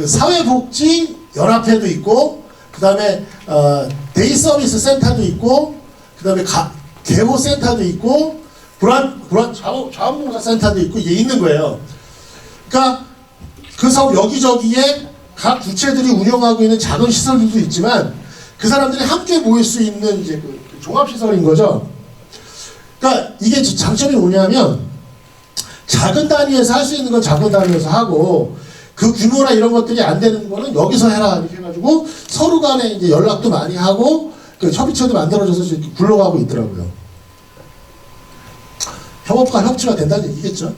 사회복지 연합회도 있고 그 다음에 데이서비스 센터도 있고 그다음에 개호센터도 있고 자원봉사센터도 있고 이게 있는 거예요. 그러니까 그 섬 여기저기에 각 주체들이 운영하고 있는 작은 시설들도 있지만 그 사람들이 함께 모일 수 있는 이제 그 종합시설인 거죠. 그러니까 이게 장점이 뭐냐면 작은 단위에서 할 수 있는 건 작은 단위에서 하고 그 규모나 이런 것들이 안 되는 거는 여기서 해라 이렇게 해가지고 서로 간에 이제 연락도 많이 하고 그 협의체도 만들어져서 이렇게 굴러가고 있더라고요. 협업과 협치가 된다는 얘기겠죠.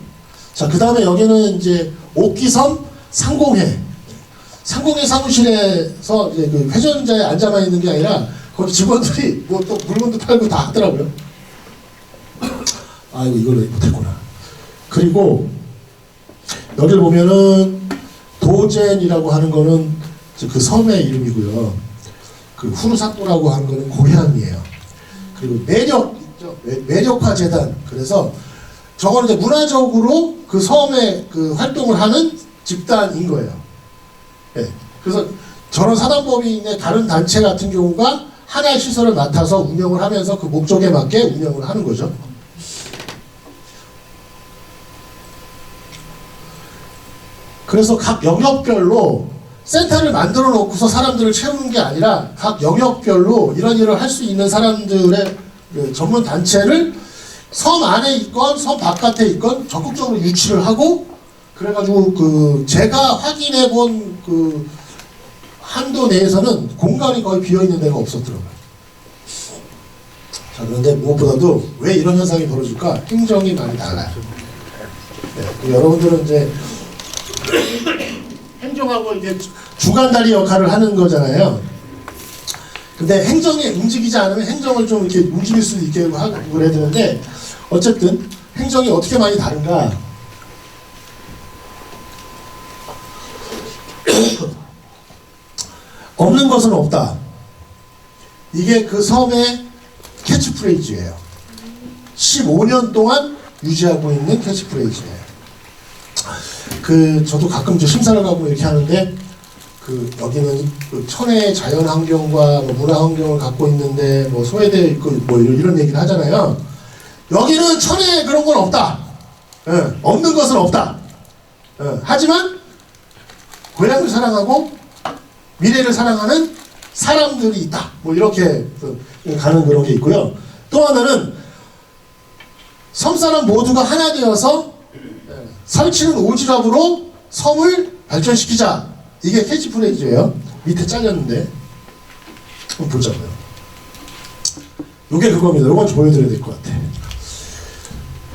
자, 그 다음에 여기는 이제 옥기섬 상공회 사무실에서 이제 그 회전자에 앉아만 있는 게 아니라 거기 직원들이 뭐 또 물건도 팔고 다 하더라고요. 아이고 이걸 못했구나. 그리고 여기를 보면은 도젠이라고 하는 거는 그 섬의 이름이고요. 그 후르사토라고 하는 거는 고향이에요. 그리고 매력화 재단. 그래서 저거는 이제 문화적으로 그 섬에 그 활동을 하는 집단인 거예요. 네. 그래서 저런 사단법인의 다른 단체 같은 경우가 하나의 시설을 맡아서 운영을 하면서 그 목적에 맞게 운영을 하는 거죠. 그래서 각 영역별로 센터를 만들어 놓고서 사람들을 채우는 게 아니라 각 영역별로 이런 일을 할 수 있는 사람들의 그 전문 단체를 섬 안에 있건 섬 바깥에 있건 적극적으로 유치를 하고 그래가지고 그 제가 확인해 본 그 한도 내에서는 공간이 거의 비어 있는 데가 없었더라고요. 자, 그런데 무엇보다도 왜 이런 현상이 벌어질까? 행정이 많이 달라요. 네, 여러분들은 이제 행정하고 이제 주간다리 역할을 하는 거잖아요. 근데 행정이 움직이지 않으면 행정을 좀 이렇게 움직일 수 있게 하고 그래야 되는데 어쨌든 행정이 어떻게 많이 다른가? 없는 것은 없다. 이게 그 섬의 캐치프레이즈예요. 15년 동안 유지하고 있는 캐치프레이즈예요. 그 저도 가끔 이제 심사를 가고 이렇게 하는데 그 여기는 그 천혜의 자연 환경과 뭐 문화 환경을 갖고 있는데 뭐 소외되어 있고 뭐 이런 얘기를 하잖아요. 여기는 천혜에 그런 건 없다. 없는 것은 없다. 하지만 고향을 사랑하고 미래를 사랑하는 사람들이 있다. 뭐 이렇게 가는 그런 게 있고요. 또 하나는 섬사람 모두가 하나 되어서 설치는 오지랖으로 섬을 발전시키자. 이게 캐치프레이즈예요. 밑에 잘렸는데 한번 보자고요. 요게 그겁니다. 요건 좀 보여드려야 될 것 같아.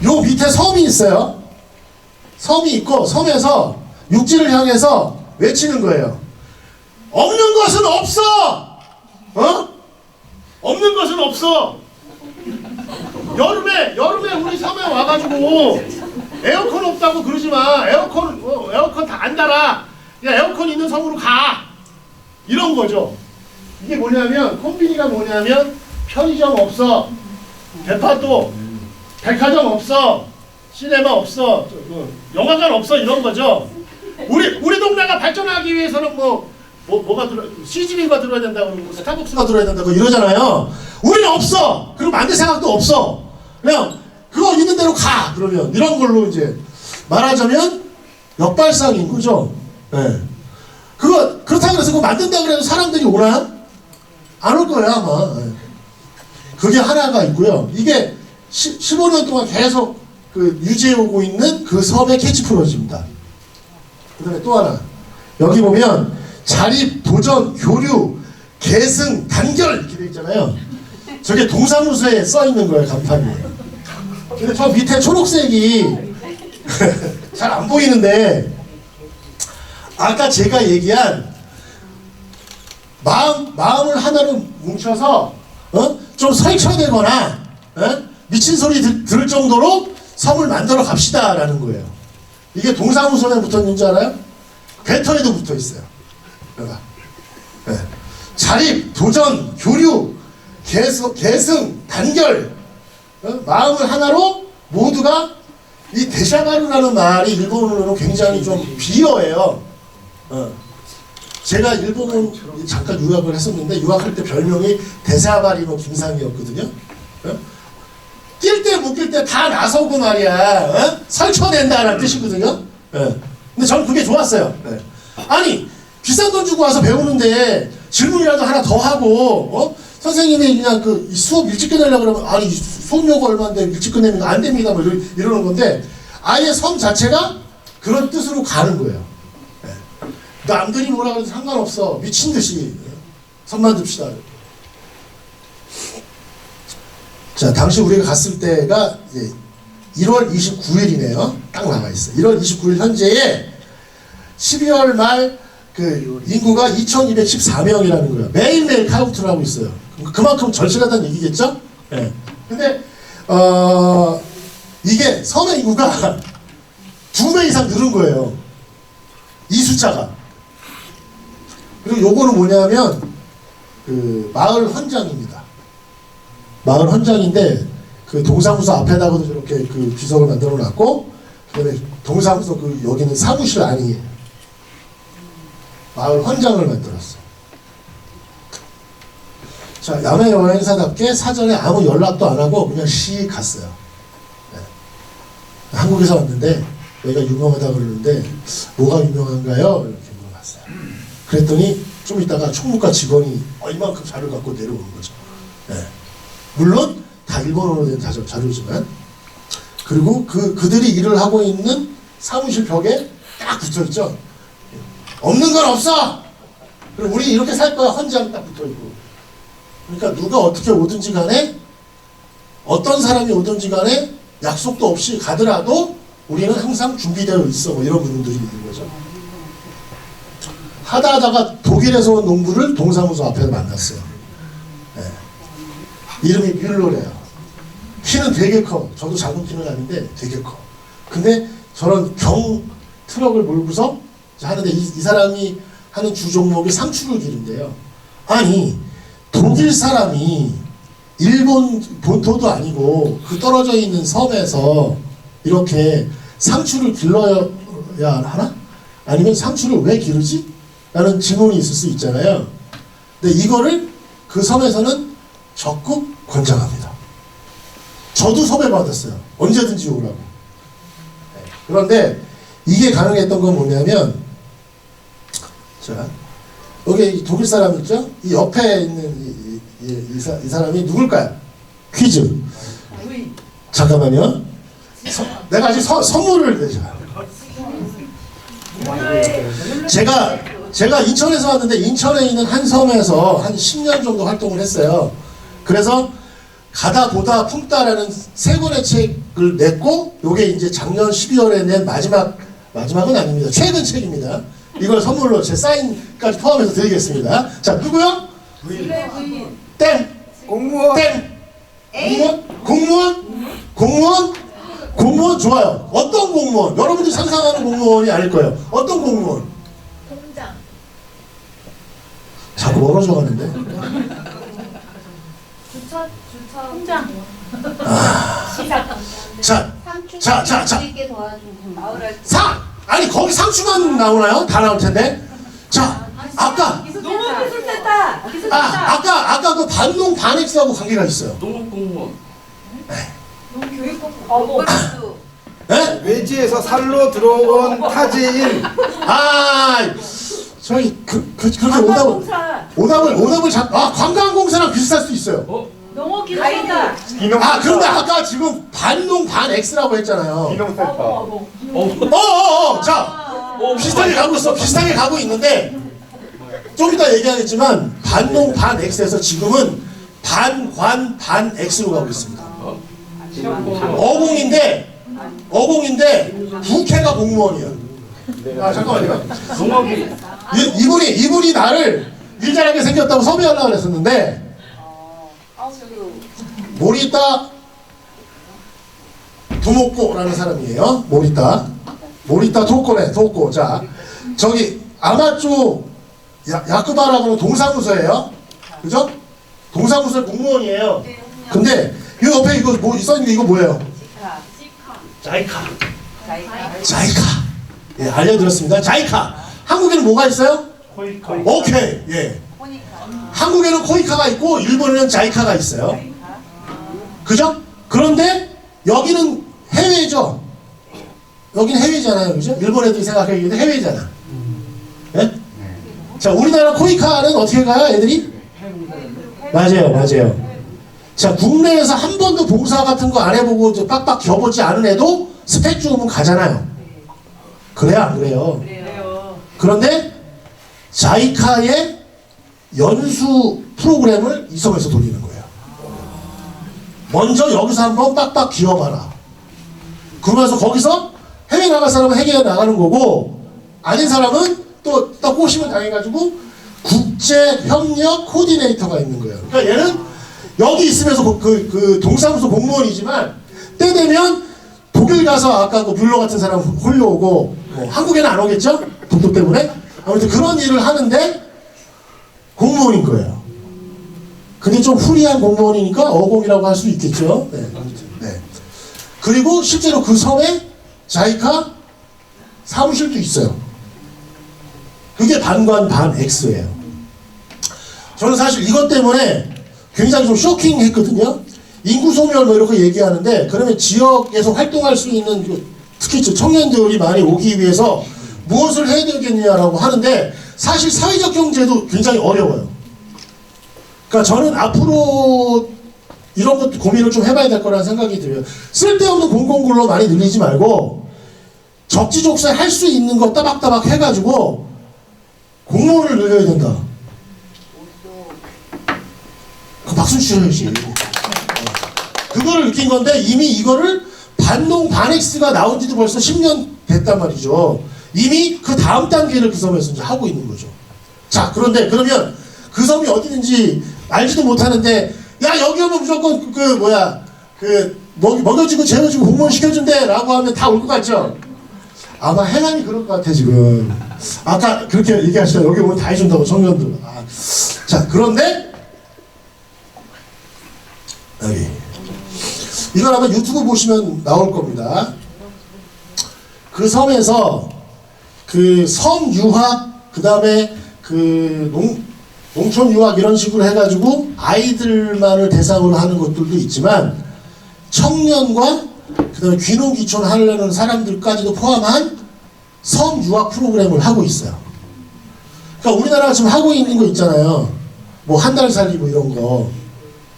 요 밑에 섬이 있어요. 섬이 있고 섬에서 육지를 향해서 외치는 거예요. 없는 것은 없어! 없는 것은 없어! 여름에 우리 섬에 와가지고 에어컨 없다고 그러지 마. 에어컨 다 안 달아. 야, 에어컨 있는 섬으로 가. 이런 거죠. 이게 뭐냐면, 콤비니가 뭐냐면, 편의점 없어. 대파도, 백화점 없어. 시네마 없어. 영화관 없어. 이런 거죠. 우리 동네가 발전하기 위해서는 뭐가 CGV가 들어야 된다고 그러고 스타벅스가 들어야 된다고 이러잖아요. 우리는 없어. 그리고 만들 생각도 없어. 그냥 그거 있는 대로 가. 그러면 이런 걸로 이제 말하자면 역발상인 거죠. 네. 그렇다고 해서 그거 만든다 그래도 사람들이 오나? 안 올 거예요 아마. 네. 그게 하나가 있고요. 이게 15년 동안 계속 그 유지해오고 있는 그 섬의 캐치프레이즈입니다. 그 다음에 또 하나. 여기 보면 자립, 도전, 교류, 계승, 단결 이렇게 돼 있잖아요. 저게 동사무소에 써 있는 거예요, 간판이. 근데 저 밑에 초록색이 잘 안 보이는데 아까 제가 얘기한 마음을 하나로 뭉쳐서 좀 설쳐내거나 미친 소리 들을 정도로 섬을 만들어 갑시다라는 거예요. 이게 동사무소에 붙어 있는 줄 알아요? 배터에도 붙어 있어요. 네. 자립, 도전, 교류, 계승, 단결, 마음을 하나로 모두가 이 데샤바루라는 말이 일본어로 굉장히 좀 비어해요. 제가 일본을 잠깐 유학을 했었는데 유학할 때 별명이 데사바리노 김상이었거든요. 뛸 때 묶일 때 다 나서고 말이야. 어? 설쳐낸다라는 뜻이거든요. 예. 근데 저는 그게 좋았어요. 예. 아니 비싼 돈 주고 와서 배우는데 질문이라도 하나 더 하고 선생님이 그냥 그 수업 일찍 끝내려고 그러면 아니 수업료가 얼마인데 일찍 끝내면 안 됩니다 뭐 이러는 건데 아예 섬 자체가 그런 뜻으로 가는 거예요. 예. 남들이 뭐라 그래도 상관없어 미친 듯이 선만 듭시다. 자, 당시 우리가 갔을 때가 이제 1월 29일이네요. 딱 나와 있어요. 1월 29일 현재에 12월 말 그 인구가 2,214명이라는 거예요. 매일매일 카운트를 하고 있어요. 그만큼 절실하다는 얘기겠죠? 예. 네. 근데 이게 섬의 인구가 2배 이상 늘은 거예요. 이 숫자가. 그리고 요거는 뭐냐면 그 마을 헌장입니다. 마을 헌장인데 그 동사무소 앞에다가도 저렇게 그 비석을 만들어 놨고 그다음에 동사무소 그 여기는 사무실 아니에요. 마을 헌장을 만들었어. 자, 야매 여행사답게 사전에 아무 연락도 안 하고 그냥 씩 갔어요. 네. 한국에서 왔는데 여기가 유명하다 그러는데 뭐가 유명한가요? 이렇게 물어봤어요. 그랬더니 좀 있다가 총무과 직원이 이만큼 자료를 갖고 내려오는 거죠. 네. 물론 다 일본어로 된 자료지만 그리고 그들이 일을 하고 있는 사무실 벽에 딱 붙어있죠. 없는 건 없어. 그리고 우리 이렇게 살 거야. 헌장 딱 붙어있고. 그러니까 누가 어떻게 오든지 간에 어떤 사람이 오든지 간에 약속도 없이 가더라도 우리는 항상 준비되어 있어. 뭐 이런 부분들이 있는 거죠. 하다가 독일에서 온 농부를 동사무소 앞에서 만났어요. 네. 이름이 뮬러래요. 키는 되게 커. 저도 작은 키는 아닌데 되게 커. 근데 저런 경 트럭을 몰고서 하는데 이 사람이 하는 주 종목이 상추를 기른대요. 아니 독일 사람이 일본 본토도 아니고 그 떨어져 있는 섬에서 이렇게 상추를 길러야 하나? 아니면 상추를 왜 기르지? 라는 질문이 있을 수 있잖아요. 근데 이거를 그 섬에서는 적극 권장합니다. 저도 섭외받았어요. 언제든지 오라고. 그런데 이게 가능했던 건 뭐냐면 자, 여기 독일 사람 있죠? 이 옆에 있는 이 사람이 누굴까요? 퀴즈. 잠깐만요. 내가 아직 선물을 제가 인천에서 왔는데 인천에 있는 한 섬에서 한 10년 정도 활동을 했어요. 그래서 가다 보다 품다라는 3권의 책을 냈고 요게 이제 작년 12월에 낸 마지막은 아닙니다. 최근 책입니다. 이걸 선물로 제 사인까지 포함해서 드리겠습니다. 자, 누구요? 땡. 공무원. 땡. 공무원 좋아요. 어떤 공무원? 여러분들이 상상하는 공무원이 아닐 거예요. 어떤 공무원? 통장. 자꾸 멀어져 가는데. 주차 통장. 자. 게 도와주고 마을을 아니 거기 상추만 나오나요? 다 나올 텐데. 자, 아까 농업기술센터. 아까 그 반농 반엑스하고 관계가 있어요. 농업공무원. 농교육공무원. 네? 외지에서 살로 들어온 타지인. 저희 그렇게 오답을 관광공사랑 비슷할 수 있어요. 농업기술센터. 그런데 아까 지금 반농 반엑스라고 했잖아요. 비농센터. 자, 비슷하게 가고 있는데 좀 이따 얘기하겠지만 반농 반엑스에서 지금은 반관 반엑스로 가고 있습니다. 어공인데 국회가 공무원이에요. 잠깐만요. 농업이. 이분이 나를 일 잘하게 생겼다고 섭외하려고 그랬었는데 모리타 도모코라는 사람이에요. 모리타 토코. 자, 저기 아마쪼 야쿠바라고 하는 동사무소예요. 그죠? 동사무소 공무원이에요. 근데 이 옆에 이거 뭐 써있는 게 이거 뭐예요? 자이카. 예, 알려드렸습니다. 자이카. 한국에는 뭐가 있어요? 코이카. 오케이. 예. 한국에는 코이카가 있고 일본에는 자이카가 있어요. 그죠? 그런데 여기는 해외죠. 여기는 해외잖아요. 그죠? 일본 애들이 생각하기에도 해외잖아. 예? 자, 우리나라 코이카는 어떻게 가요, 애들이? 맞아요, 맞아요. 자, 국내에서 한 번도 봉사 같은 거 안 해보고 저 빡빡 겨보지 않은 애도 스펙 좋으면 가잖아요. 그래요, 안 그래요? 그래요. 그런데 자이카의 연수 프로그램을 이 섬에서 돌리는 거예요. 먼저 여기서 한번 빡빡 기어봐라. 그러면서 거기서 해외 나갈 사람은 해외에 나가는 거고, 아닌 사람은 또 꼬시면 당해가지고 국제협력 코디네이터가 있는 거예요. 그러니까 얘는 여기 있으면서 그 동사무소 공무원이지만 때 되면 독일 가서 아까 그 뮬러 같은 사람 홀려오고, 한국에는 안 오겠죠? 독도 때문에. 아무튼 그런 일을 하는데 공무원인 거예요. 근데 좀 후리한 공무원이니까 어공이라고 할 수 있겠죠. 네, 아무튼, 네. 그리고 실제로 그 섬에 자이카 사무실도 있어요. 그게 반관 반 X예요. 저는 사실 이것 때문에 굉장히 좀 쇼킹했거든요. 인구 소멸 뭐 이렇게 얘기하는데, 그러면 지역에서 활동할 수 있는 특히 청년들이 많이 오기 위해서 무엇을 해야 되겠냐라고 하는데, 사실 사회적 경제도 굉장히 어려워요. 그러니까 저는 앞으로 이런 것도 고민을 좀 해봐야 될 거라는 생각이 들어요. 쓸데없는 공공근로 많이 늘리지 말고 적지적소에 할 수 있는 거 따박따박 해가지고 공무원을 늘려야 된다. 그 박수 치셔야지. 그거를 느낀 건데, 이미 이거를 반농 반엑스가 나온 지도 벌써 10년 됐단 말이죠. 이미 그 다음 단계를 그 섬에서 이제 하고 있는 거죠. 자, 그런데 그러면 그 섬이 어디든지 알지도 못하는데, 야, 여기 오면 무조건 먹여주고 재워주고 공무원 시켜준대 라고 하면 다 올 것 같죠? 아마 해남이 그럴 것 같아, 지금. 아까 그렇게 얘기하시죠. 여기 오면 다 해준다고, 청년들. 자, 그런데 여기 이건 아마 유튜브 보시면 나올 겁니다. 그 섬에서 그 섬 유학, 그 다음에 그 농촌 유학 이런 식으로 해가지고 아이들만을 대상으로 하는 것들도 있지만, 청년과 그 다음에 귀농귀촌 하려는 사람들까지도 포함한 섬 유학 프로그램을 하고 있어요. 그러니까 우리나라가 지금 하고 있는 거 있잖아요. 뭐 한 달 살기 뭐 이런 거.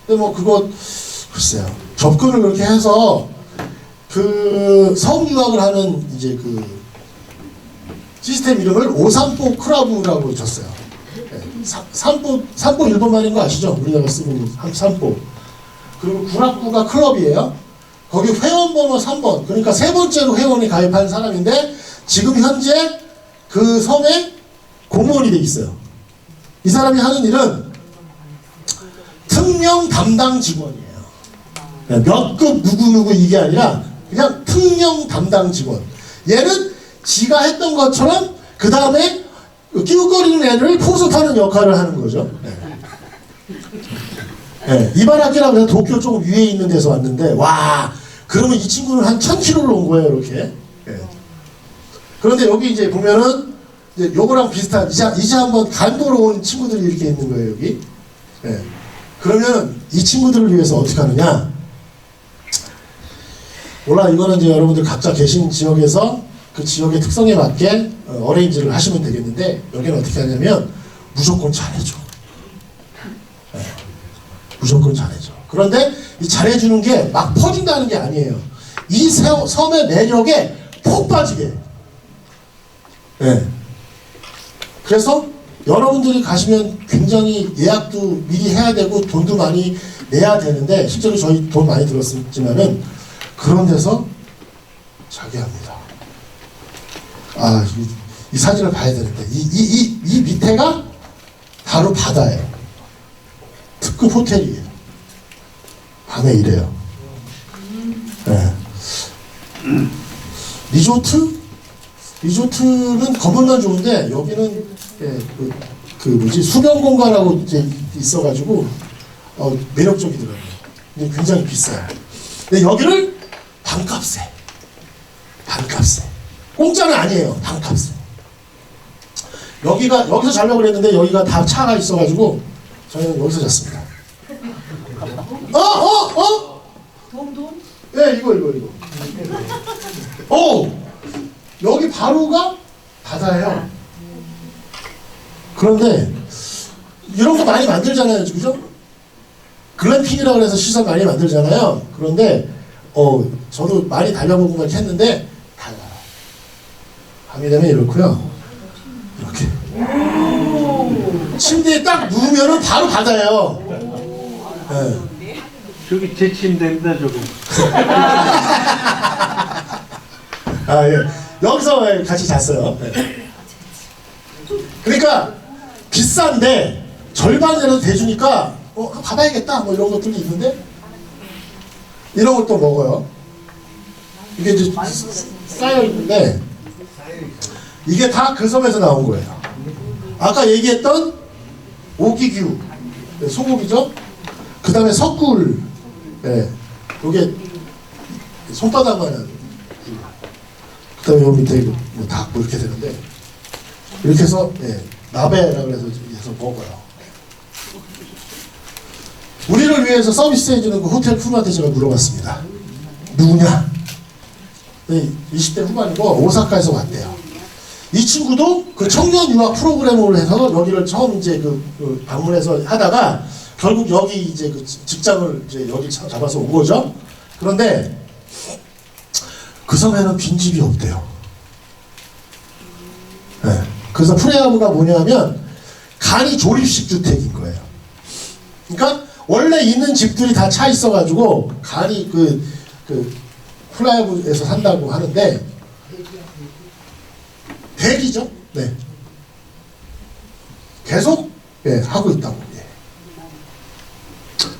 근데 뭐 그거 글쎄요. 접근을 그렇게 해서 그 섬 유학을 하는 이제 그 시스템 이름을 오산포 크라브라고 줬어요. 산포 일본 말인 거 아시죠? 우리나라 쓰는 산포. 그리고 구락구가 클럽이에요. 거기 회원번호 3번. 그러니까 세 번째로 회원이 가입한 사람인데, 지금 현재 그 섬에 공무원이 돼 있어요. 이 사람이 하는 일은 특명 담당 직원이에요. 몇 급 누구 이게 아니라 그냥 특명 담당 직원. 얘는 지가 했던 것처럼 그 다음에 끼우거리는 애를 포섭하는 역할을 하는 거죠. 네, 이바라키라고 해서 도쿄 조금 위에 있는 데서 왔는데, 와, 그러면 이 친구는 한 1000km를 온 거예요, 이렇게. 네. 그런데 여기 이제 보면은 이제 요거랑 비슷한 이제 한번 간보러 온 친구들이 이렇게 있는 거예요, 여기. 네. 그러면 이 친구들을 위해서 어떻게 하느냐? 몰라, 이거는 이제 여러분들 각자 계신 지역에서 그 지역의 특성에 맞게 어레인지를 하시면 되겠는데, 여기는 어떻게 하냐면 무조건 잘해줘. 네. 무조건 잘해줘. 그런데 이 잘해주는 게 막 퍼준다는 게 아니에요. 이 섬의 매력에 폭 빠지게. 네. 그래서 여러분들이 가시면 굉장히 예약도 미리 해야 되고 돈도 많이 내야 되는데, 실제로 저희 돈 많이 들었지만은 그런 데서 자기 합니다. 이 사진을 봐야 되는데, 이 밑에가 바로 바다예요. 특급 호텔이에요. 밤에 이래요. 네. 리조트는 건물만 좋은데, 여기는 그 뭐지, 수변 공간하고 이제 있어가지고 매력적이더라고요. 근데 굉장히 비싸요. 근데 여기를 반값에 공짜는 아니에요. 반값에. 여기서 자려고 그랬는데 여기가 다 차가 있어가지고 저희는 여기서 잤습니다. 돔돔? 네, 이거. 오! 여기 바로가 바다예요. 그런데 이런 거 많이 만들잖아요, 그죠? 글램핑이라고 해서 시설 많이 만들잖아요. 그런데 저도 많이 달려보고 막 했는데 달라요. 밤이 되면 이렇고요. 이렇게 침대에 딱 누우면은 바로 바다예요. 네. 저기 제 침대입니다, 저거. 아, 예. 여기서 같이 잤어요. 네. 그러니까 비싼데 절반이라도 대주니까 가봐야겠다 뭐 이런 것들이 있는데 이런 것도 먹어요. 이게 이제 쌓여 있는데 이게 다 그 섬에서 나온 거예요. 아까 얘기했던 오기규 소고기죠. 그 다음에 석굴, 예, 요게 손바닥만한. 그 다음에 요 밑에 뭐 닭 뭐 이렇게 되는데 이렇게 해서 나베라고 해서 먹어요. 우리를 위해서 서비스해주는 그 호텔 크루한테 제가 물어봤습니다. 누구냐? 네, 20대 후반이고 오사카에서 왔대요. 이 친구도 그 청년 유학 프로그램으로 해서 여기를 처음 이제 그 방문해서 하다가 결국 여기 이제 그 직장을 이제 여기 잡아서 온 거죠. 그런데 그 섬에는 빈집이 없대요. 네. 그래서 프레하브가 뭐냐면 간이 조립식 주택인 거예요. 그러니까 원래 있는 집들이 다 차 있어가지고 간이 그 프레하브에서 산다고 하는데 대기죠. 네. 계속 하고 있다고.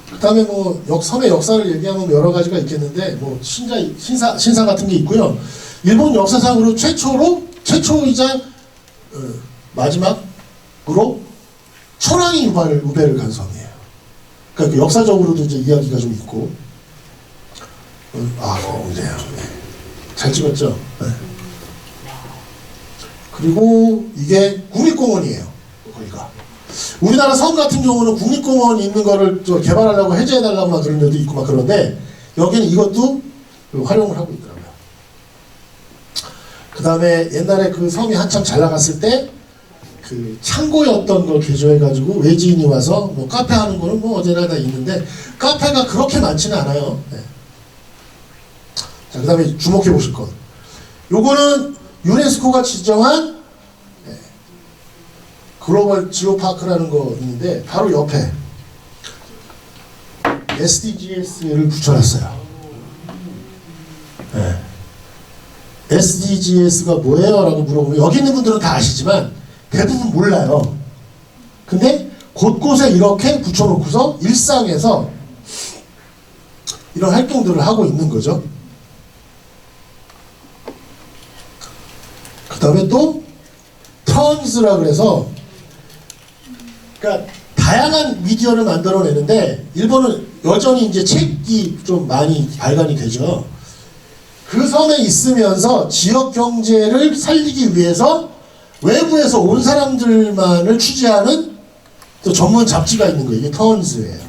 그 다음에 뭐 섬의 역사를 얘기하면 여러 가지가 있겠는데 뭐 신사 같은 게 있고요. 일본 역사상으로 최초이자 마지막으로 천황이 우배를 간 섬이에요. 그러니까 그 역사적으로도 이제 이야기가 좀 있고. 그래요. 잘 찍었죠. 네. 그리고 이게 국립공원이에요. 거기가. 우리나라 섬 같은 경우는 국립공원이 있는 거를 개발하려고 해제해달라고 막 그런 데도 있고 막 그런데 여기는 이것도 활용을 하고 있더라고요. 그 다음에 옛날에 그 섬이 한참 잘 나갔을 때 그 창고였던 걸 개조해가지고 외지인이 와서 뭐 카페 하는 거는 뭐 어디나 다 있는데 카페가 그렇게 많지는 않아요. 네. 자, 그 다음에 주목해 보실 것. 요거는 유네스코가 지정한 글로벌 지오파크라는 거 있는데 바로 옆에 SDGs를 붙여놨어요. 네. SDGs가 뭐예요? 라고 물어보면 여기 있는 분들은 다 아시지만 대부분 몰라요. 근데 곳곳에 이렇게 붙여놓고서 일상에서 이런 활동들을 하고 있는 거죠. 그 다음에 또 턴스라 그래서 그러니까 다양한 미디어를 만들어내는데 일본은 여전히 이제 책이 좀 많이 발간이 되죠. 그 섬에 있으면서 지역 경제를 살리기 위해서 외부에서 온 사람들만을 취재하는 또 전문 잡지가 있는 거예요. 이게 턴스예요.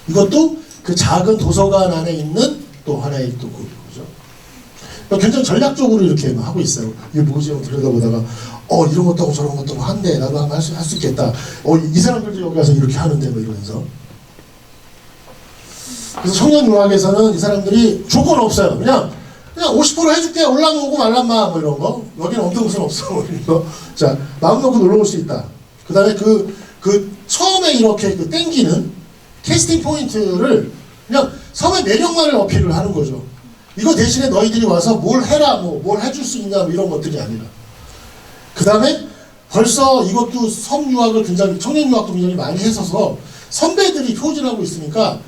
이것도 그 작은 도서관 안에 있는 또 하나의 또 그거죠. 굉장히 전략적으로 이렇게 하고 있어요. 이게 뭐지? 들여다보다가 이런 것도 하고 저런 것도 하고 한데 나도 한번 할 수 있겠다. 이 사람들도 여기 와서 이렇게 하는데 뭐 이러면서. 그래서 청년 유학에서는 이 사람들이 조건 없어요. 그냥 50% 해줄게. 올라오고 말란마 뭐 이런 거. 여기는 엄청 없어. 자, 마음 놓고 놀러 올 수 있다. 그 다음에 그 처음에 이렇게 땡기는 캐스팅 포인트를 그냥 섬의 매력만을 어필을 하는 거죠. 이거 대신에 너희들이 와서 뭘 해라, 뭘 해줄 수 있냐, 뭐 이런 것들이 아니라. 그 다음에 벌써 이것도 섬 유학을 굉장히, 청년 유학도 굉장히 많이 했어서 선배들이 표준하고 있으니까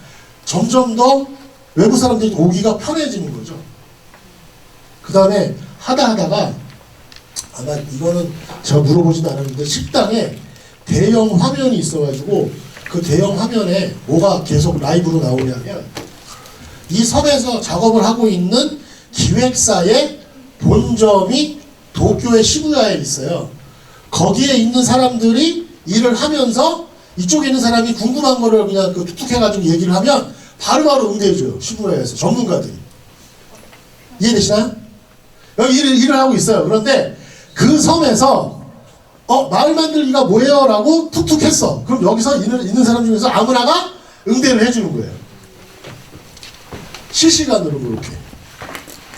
점점 더 외부 사람들이 오기가 편해지는 거죠. 그 다음에 하다가 아마 이거는 제가 물어보지도 않았는데 식당에 대형 화면이 있어가지고 그 대형 화면에 뭐가 계속 라이브로 나오냐면 이 섬에서 작업을 하고 있는 기획사의 본점이 도쿄의 시부야에 있어요. 거기에 있는 사람들이 일을 하면서 이쪽에 있는 사람이 궁금한 거를 그냥 툭툭 해가지고 얘기를 하면 바로바로 응대해줘요. 시부야에서 전문가들이. 이해되시나요? 여기 일을 하고 있어요. 그런데 그 섬에서 마을 만들기가 뭐예요? 라고 툭툭 했어. 그럼 여기서 있는 사람 중에서 아무나가 응대를 해주는 거예요. 실시간으로 그렇게.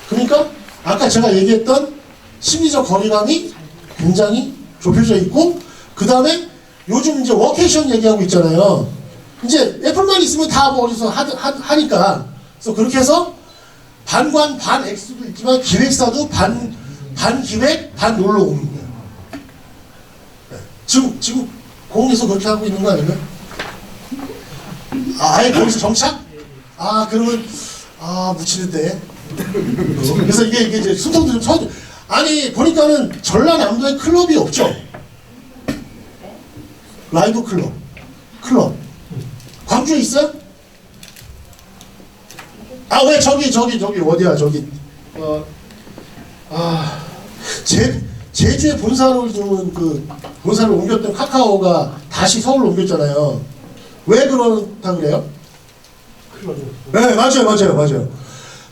그러니까 아까 제가 얘기했던 심리적 거리감이 굉장히 좁혀져 있고, 그 다음에 요즘 이제 워케이션 얘기하고 있잖아요. 이제 애플만 있으면 다 뭐 어디서 하니까. 그래서 그렇게 해서 반관 반 X도 있지만 기획사도 반 기획 반 놀러 오는 거예요. 네. 지금 공에서 그렇게 하고 있는 거 아닌가요? 아예 거기서 정착? 그러면 묻히는데. 그래서 이게 이제 순서도 좀 서죠. 아니 보니까는 전라남도에 클럽이 없죠. 라이브 클럽. 광주에 있어요? 왜 저기 어디야 저기 제주에 본사를 두는 본사를 옮겼던 카카오가 다시 서울로 옮겼잖아요. 왜 그렇다 그래요? 네, 맞아요.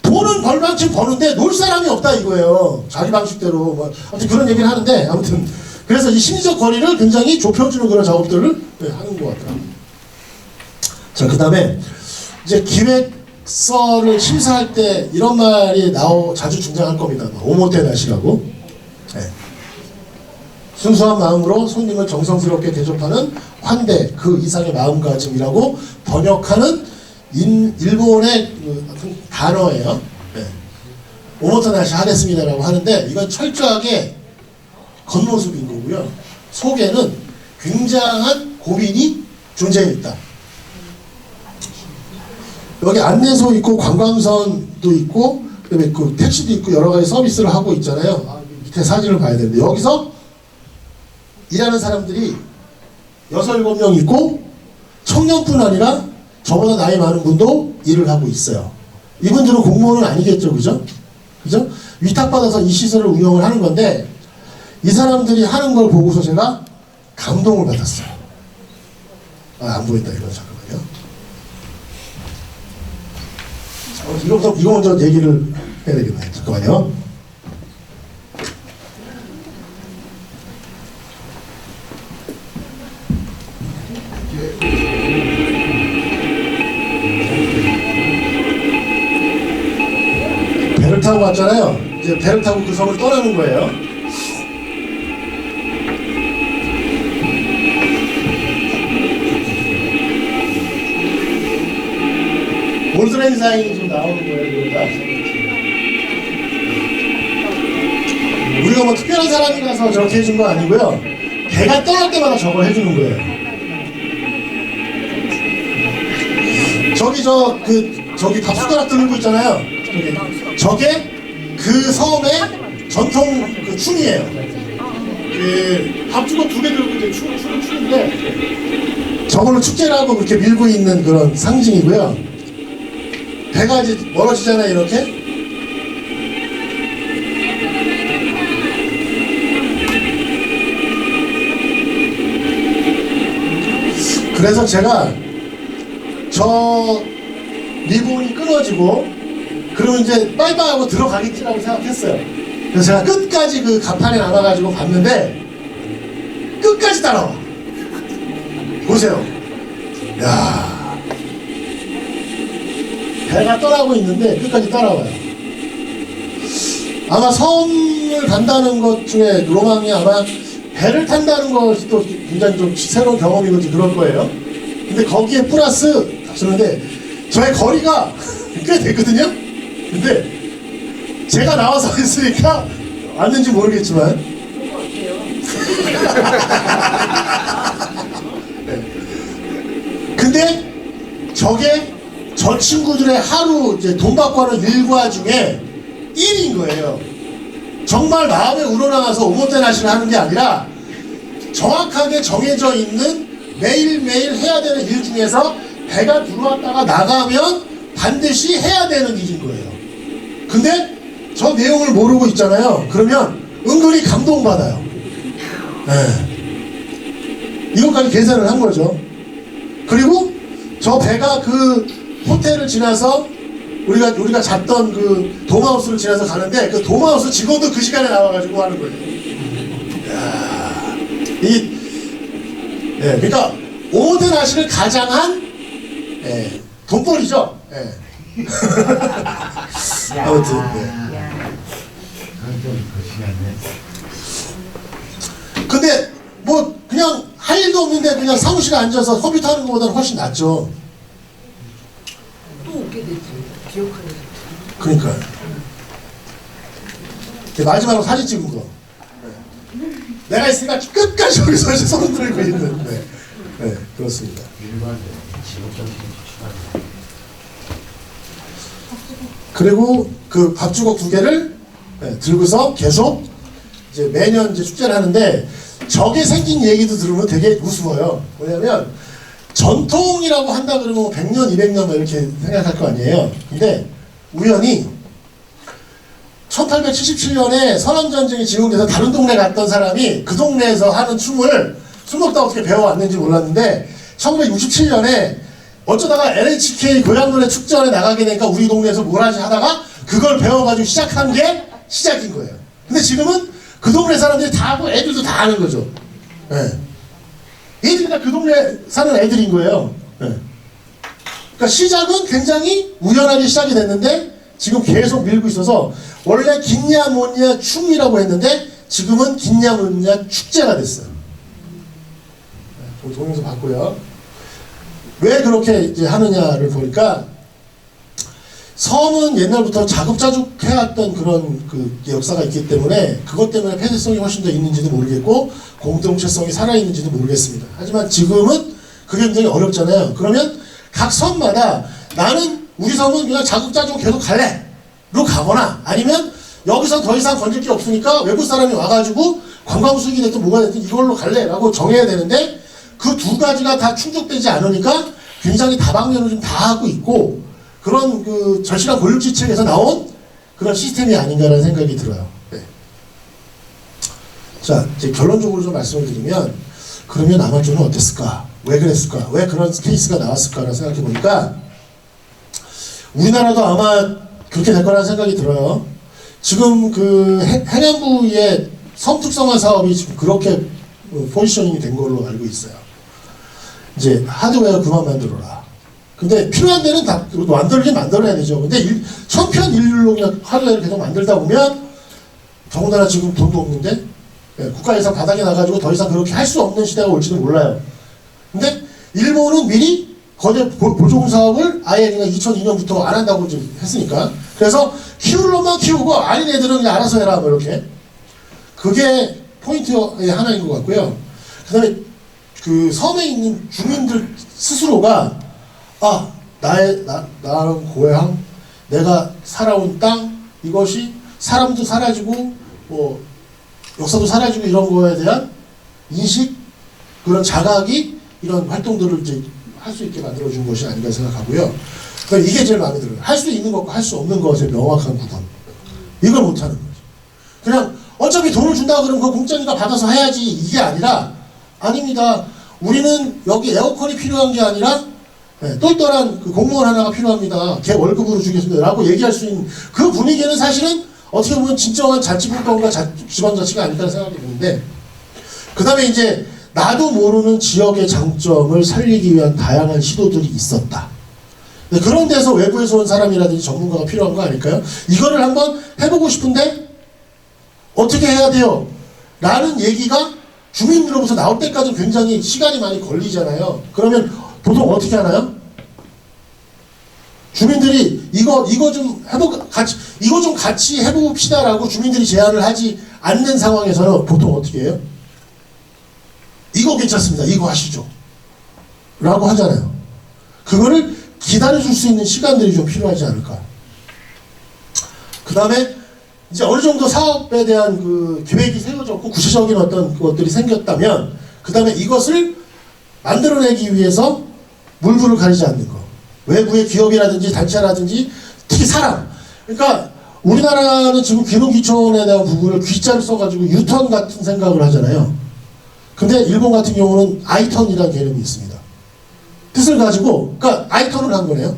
돈은 벌만큼 버는데 놀 사람이 없다 이거예요. 자기 방식대로. 아무튼 그런 얘기를 하는데, 아무튼 그래서 이 심리적 거리를 굉장히 좁혀주는 그런 작업들을 하는 것 같아요. 자, 그 다음에 이제 기획서를 심사할 때 이런 말이 자주 등장할 겁니다. 오모테나시라고. 네. 순수한 마음으로 손님을 정성스럽게 대접하는 환대, 그 이상의 마음가짐이라고 번역하는 일본의 단어예요. 네. 오모테나시 하겠습니다라고 하는데, 이건 철저하게 겉모습인 거고요. 속에는 굉장한 고민이 존재해 있다. 여기 안내소 있고 관광선도 있고 그다음에 택시도 있고 여러 가지 서비스를 하고 있잖아요. 밑에 사진을 봐야 되는데, 여기서 일하는 사람들이 6, 7명 있고 청년뿐 아니라 저보다 나이 많은 분도 일을 하고 있어요. 이분들은 공무원은 아니겠죠, 그죠? 위탁받아서 이 시설을 운영을 하는 건데, 이 사람들이 하는 걸 보고서 제가 감동을 받았어요. 안 보인다 이거. 잠깐만요. 이거 먼저 얘기를 해야 되겠네. 잠깐만요. 배를 타고 왔잖아요. 이제 배를 타고 그 섬을 떠나는 거예요. 몰드렌사인이 지금 나오는 거예요. 우리가 뭐 특별한 사람이라서 저렇게 해준 거 아니고요. 배가 떠날 때마다 저걸 해주는 거예요. 저기 밥숟가락 드는 거 있잖아요. 저게 그 섬의 전통 춤이에요. 밥주걱 2개 들고 이제 추는데, 저걸로 축제를 하고 그렇게 밀고 있는 그런 상징이고요. 배가 이제 멀어지잖아요, 이렇게. 그래서 제가 저 리본이 끊어지고 그러면 이제 빠이빠이 하고 들어가겠지라고 생각했어요. 그래서 제가 끝까지 그 간판에 남아가지고 봤는데 끝까지 따라와. 보세요. 야, 배가 떠나고 있는데 끝까지 따라와요. 아마 섬을 간다는 것 중에 로망이 아마 배를 탄다는 것이 또 굉장히 좀 새로운 경험이든지 그럴 거예요. 근데 거기에 플러스 저는데 저의 거리가 꽤 됐거든요. 근데 제가 나와서 했으니까 왔는지 모르겠지만 근데 저게 저 친구들의 하루 이제 돈 받고 하는 일과 중에 1인 거예요. 정말 마음에 우러나와서 오모테나시를 하는 게 아니라 정확하게 정해져 있는 매일매일 해야 되는 일 중에서 배가 들어왔다가 나가면 반드시 해야 되는 일인 거예요. 근데 저 내용을 모르고 있잖아요. 그러면 은근히 감동받아요. 네. 이것까지 계산을 한 거죠. 그리고 저 배가 그 호텔을 지나서 우리가 잤던 그 돔하우스를 지나서 가는데 그 돔하우스 직원도 그 시간에 나와가지고 하는 거예요. 이야, 그러니까 모든 아시를 가장한 돈벌이죠. 아무튼. 근데 뭐 그냥 할 일도 없는데 그냥 사무실에 앉아서 컴퓨터 하는 것보다는 훨씬 낫죠. 또 오게 되지. 기억하는. 그러니까요. 마지막으로 사진 찍은 거. 내가 있으니까 끝까지 여기서 손 들고 있는. 네, 그렇습니다. 그리고 그 밥주걱 2개를 들고서 계속 이제 매년 이제 축제를 하는데 저게 생긴 얘기도 들으면 되게 우스워요. 뭐냐면 전통이라고 한다 그러면 100년, 200년 이렇게 생각할 거 아니에요. 근데 우연히 1877년에 선원전쟁이 진행돼서 다른 동네 갔던 사람이 그 동네에서 하는 춤을 술 먹다 어떻게 배워왔는지 몰랐는데 1967년에 어쩌다가 NHK 고향노래 축전에 나가게 되니까 우리 동네에서 뭘 하지 하다가 그걸 배워가지고 시작한 게 시작인 거예요. 근데 지금은 그 동네 사람들이 다 하고 애들도 다 하는 거죠. 애들이 다 그 동네 사는 애들인 거예요. 그러니까 시작은 굉장히 우연하게 시작이 됐는데 지금 계속 밀고 있어서 원래 긴냐 뭐냐 춤이라고 했는데 지금은 긴냐 뭐냐 축제가 됐어요. 동영상 봤고요. 왜 그렇게 이제 하느냐를 보니까 섬은 옛날부터 자급자족 해왔던 그런 그 역사가 있기 때문에 그것 때문에 폐쇄성이 훨씬 더 있는지도 모르겠고 공동체성이 살아있는지도 모르겠습니다. 하지만 지금은 그게 굉장히 어렵잖아요. 그러면 각 섬마다 나는 우리 섬은 그냥 자급자족 계속 갈래 로 가거나 아니면 여기서 더 이상 건질 게 없으니까 외국 사람이 와가지고 관광 수익이 됐든 뭐가 됐든 이걸로 갈래 라고 정해야 되는데 그 두 가지가 다 충족되지 않으니까 굉장히 다방면을 좀 다 하고 있고 그런 그 절실한 고육지책에서 나온 그런 시스템이 아닌가라는 생각이 들어요. 자, 이제 결론적으로 좀 말씀을 드리면 그러면 아마존은 어땠을까? 왜 그랬을까? 왜 그런 케이스가 나왔을까라는 생각해 보니까 우리나라도 아마 그렇게 될 거라는 생각이 들어요. 지금 그 행안부의 섬특성화 사업이 지금 그렇게 포지셔닝이 된 걸로 알고 있어요. 이제 하드웨어 그만 만들어라. 근데 필요한 데는 다 만들어야 되죠. 근데 천편일률로 그냥 하드웨어를 계속 만들다 보면 더군다나 지금 돈도 없는데 국가 예산 바닥에 나가지고 더 이상 그렇게 할 수 없는 시대가 올지는 몰라요. 근데 일본은 미리 거대 보조금 사업을 아예 그냥 2002년부터 안 한다고 좀 했으니까 그래서 키울 놈만 키우고 아닌 애들은 그냥 알아서 해라 뭐 이렇게 그게 포인트의 하나인 것 같고요. 그 다음에 그 섬에 있는 주민들 스스로가 나는 고향 내가 살아온 땅 이것이 사람도 사라지고 뭐 역사도 사라지고 이런 거에 대한 인식 그런 자각이 이런 활동들을 이제 할 수 있게 만들어준 것이 아닌가 생각하고요. 그러니까 이게 제일 마음에 들어요. 할 수 있는 것과 할 수 없는 것의 명확한 구분. 이걸 못하는 거죠. 그냥 어차피 돈을 준다 그러면 그거 공짜니까 받아서 해야지 이게 아니라 아닙니다. 우리는 여기 에어컨이 필요한 게 아니라 똘똘한 그 공무원 하나가 필요합니다. 걔 월급으로 주겠습니다. 라고 얘기할 수 있는 그 분위기는 사실은 어떻게 보면 진정한 자치분권과 지방자치가 아닐까 생각이 드는데 그 다음에 이제 나도 모르는 지역의 장점을 살리기 위한 다양한 시도들이 있었다. 그런 데서 외부에서 온 사람이라든지 전문가가 필요한 거 아닐까요? 이거를 한번 해보고 싶은데 어떻게 해야 돼요? 라는 얘기가 주민으로부터 나올 때까지 굉장히 시간이 많이 걸리잖아요. 그러면 보통 어떻게 하나요? 주민들이 이거 좀 같이 해봅시다라고 주민들이 제안을 하지 않는 상황에서는 보통 어떻게 해요? 이거 괜찮습니다. 이거 하시죠. 라고 하잖아요. 그거를 기다려줄 수 있는 시간들이 좀 필요하지 않을까. 그 다음에 이제 어느 정도 사업에 대한 그 계획이 세워졌고 구체적인 어떤 것들이 생겼다면 그 다음에 이것을 만들어내기 위해서 물불을 가리지 않는 거. 외부의 기업이라든지 단체라든지 특히 사람. 그러니까 우리나라는 지금 귀농귀촌에 대한 부분을 귀자를 써가지고 유턴 같은 생각을 하잖아요. 근데 일본 같은 경우는 아이턴이라는 개념이 있습니다. 뜻을 가지고 그러니까 아이턴을 한 거네요.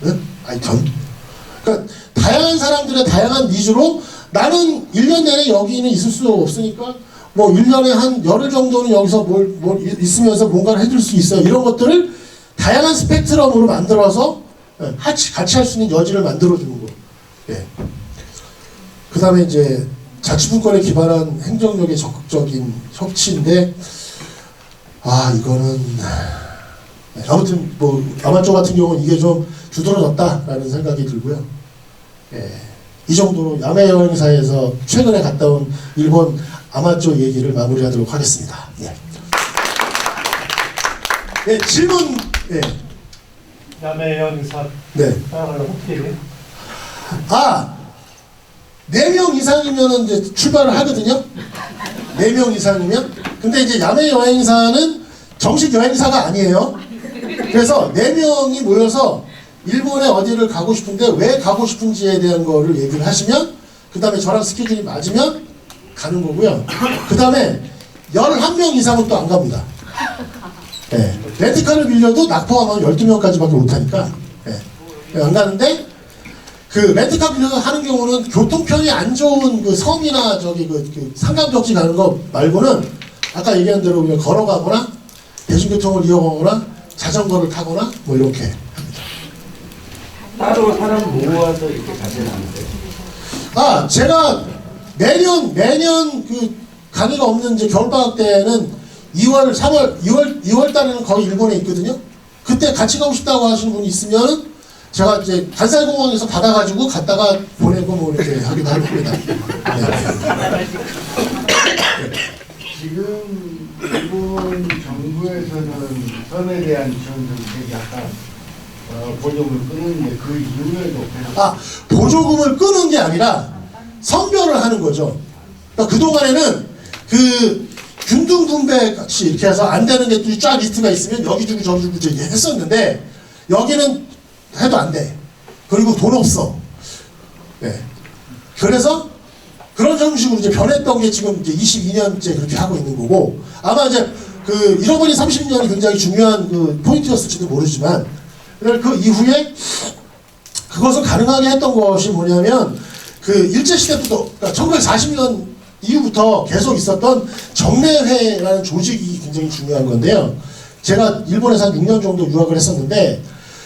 응? 아니 그러니까 다양한 사람들의 다양한 니즈로 나는 1년 내내 여기는 있을 수 없으니까 뭐 1년에 한 열흘 정도는 여기서 뭘 있으면서 뭔가를 해줄 수 있어요. 이런 것들을 다양한 스펙트럼으로 만들어서 같이 할 수 있는 여지를 만들어주는 거. 예. 그 다음에 이제 자치분권에 기반한 행정력의 적극적인 협치인데, 이거는, 아무튼 뭐, 아마추어 같은 경우는 이게 좀 두드러졌다라는 생각이 들고요. 예. 이 정도로 야매 여행사에서 최근에 갔다 온 일본 아마추어 얘기를 마무리하도록 하겠습니다. 예. 네, 질문, 예. 야매 여행사 네. 따라가려면 어떻게 해요? 4명 이상이면 이제 출발을 하거든요. 4명 이상이면. 근데 이제 야매 여행사는 정식 여행사가 아니에요. 그래서 4명이 모여서 일본에 어디를 가고 싶은데 왜 가고 싶은지에 대한 거를 얘기를 하시면, 그 다음에 저랑 스케줄이 맞으면 가는 거고요. 그 다음에 11명 이상은 또 안 갑니다. 예. 렌트카를 빌려도 낙 포함하면 12명까지밖에 못하니까, 예. 안 가는데, 그 렌트카 빌려서 하는 경우는 교통편이 안 좋은 그 섬이나 저기 그 산간벽지 가는 거 말고는 아까 얘기한 대로 그냥 걸어가거나 대중교통을 이용하거나 자전거를 타거나 뭐 이렇게 합니다. 따로 사람 모아서 이렇게 가지는 않는데. 제가 매년 그 강의가 없는 이제 겨울방학 때는 2월, 3월, 2월 달에는 거의 일본에 있거든요. 그때 같이 가고 싶다고 하시는 분이 있으면 제가 이제 간살공항에서 받아가지고 갔다가 보내고 뭐 이렇게 하기도 합니다. 네. 지금 일본 정부에서는 섬에 대한 지원 정책이 약간 보조금을 끊는데 그 이후에도 계속 보조금을 끄는 게 아니라 선별을 하는 거죠. 그러니까 그동안에는 그 균등분배 같이 이렇게 해서 안 되는 게 쫙 리스트가 있으면 여기 주고 저기 주고 이제 했었는데 여기는 해도 안 돼. 그리고 돈 없어. 네. 그래서 그런 형식으로 이제 변했던 게 지금 이제 22년째 그렇게 하고 있는 거고, 아마 이제 그 잃어버린 30년이 굉장히 중요한 그 포인트였을지도 모르지만, 그 이후에 그것을 가능하게 했던 것이 뭐냐면, 그 일제시대부터, 그러니까 1940년 이후부터 계속 있었던 정례회라는 조직이 굉장히 중요한 건데요. 제가 일본에서 한 6년 정도 유학을 했었는데,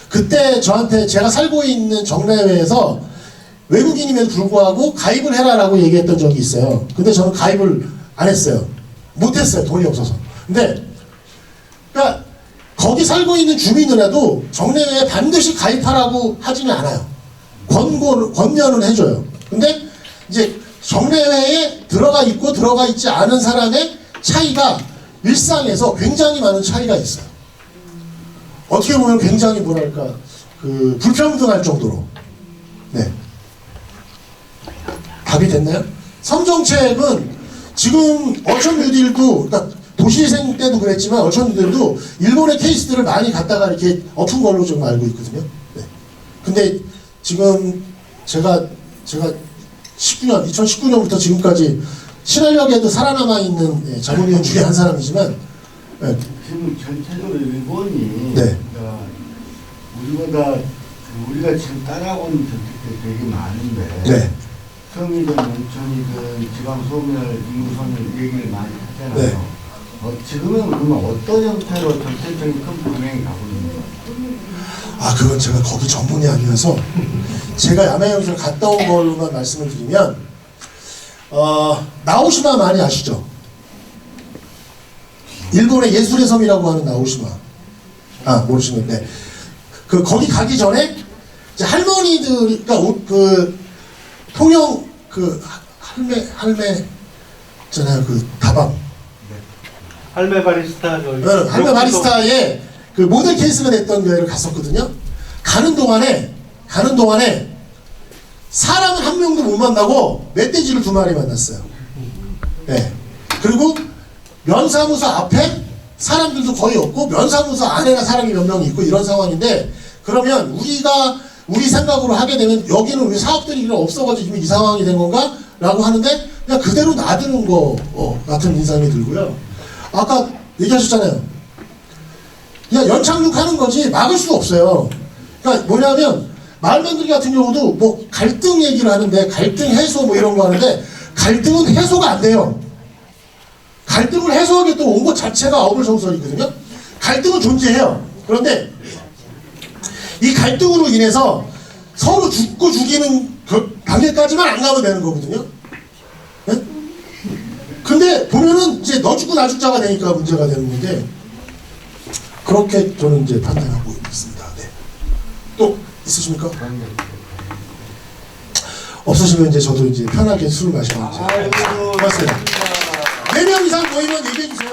그때 저한테 제가 살고 있는 정례회에서 외국인임에도 불구하고 가입을 해라라고 얘기했던 적이 있어요. 근데 저는 가입을 안 했어요. 못했어요. 돈이 없어서. 근데 그러니까 거기 살고 있는 주민들에도 정례회에 반드시 가입하라고 하지는 않아요. 권면은 해줘요. 근데 이제 정례회에 들어가 있고 들어가 있지 않은 사람의 차이가 일상에서 굉장히 많은 차이가 있어요. 어떻게 보면 굉장히 뭐랄까 그 불평등할 정도로. 네. 답이 됐나요? 섬정책은 지금 어촌 뉴딜도, 그러니까 도시생 때도 그랬지만 어촌 뉴딜도 일본의 케이스들을 많이 갖다가 이렇게 엎은 걸로 좀 알고 있거든요. 네. 근데 지금 제가 2019년부터 지금까지 신한역에도 살아남아 있는 자문위원 중에 한 사람이지만, 네. 지금 전체적으로 일본이 네. 그러니까 우리가 지금 따라오는 정책들이 되게 많은데 네. 섬이든 온천이든 지방소멸, 인구소멸 얘기를 많이 하잖아요. 네. 지금은 그러면 어떤 형태로 정책적인 큰 분명히 가고 있는 거예요? 그건 제가 거기 전문이 아니어서 제가 야매여행사를 갔다 온 걸로만 말씀을 드리면, 나오시마 많이 아시죠? 일본의 예술의 섬이라고 하는 나오시마. 모르시는데. 거기 가기 전에, 이제 할머니들, 그러니까 통영, 할매, 있잖아요. 다방. 할매 바리스타. 할매 바리스타의 그 모델 케이스가 됐던 데를 갔었거든요. 가는 동안에, 사람은 한 명도 못 만나고, 멧돼지를 2마리 만났어요. 네. 그리고, 면사무소 앞에 사람들도 거의 없고 면사무소 안에나 사람이 몇 명 있고 이런 상황인데, 그러면 우리 생각으로 하게 되면 여기는 우리 사업들이 없어가지고 지금 이 상황이 된 건가? 라고 하는데 그냥 그대로 놔두는 거 같은 인상이 들고요. 아까 얘기하셨잖아요. 그냥 연착륙 하는 거지 막을 수가 없어요. 그러니까 뭐냐면 마을 만들기 같은 경우도 뭐 갈등 얘기를 하는데 갈등 해소 뭐 이런 거 하는데 갈등은 해소가 안 돼요. 갈등을 해소하겠다고 온 것 자체가 어불성설이거든요. 갈등은 존재해요. 그런데 이 갈등으로 인해서 서로 죽고 죽이는 그 단계까지만 안 가면 되는 거거든요. 네? 근데 보면은 이제 너 죽고 나 죽자가 되니까 문제가 되는 건데 그렇게 저는 이제 판단하고 있습니다. 네. 또 있으십니까? 없으시면 이제 저도 이제 편하게 술 마시면 이제 아이고, 고맙습니다. 4명 이상 모이면 얘기해 주세요.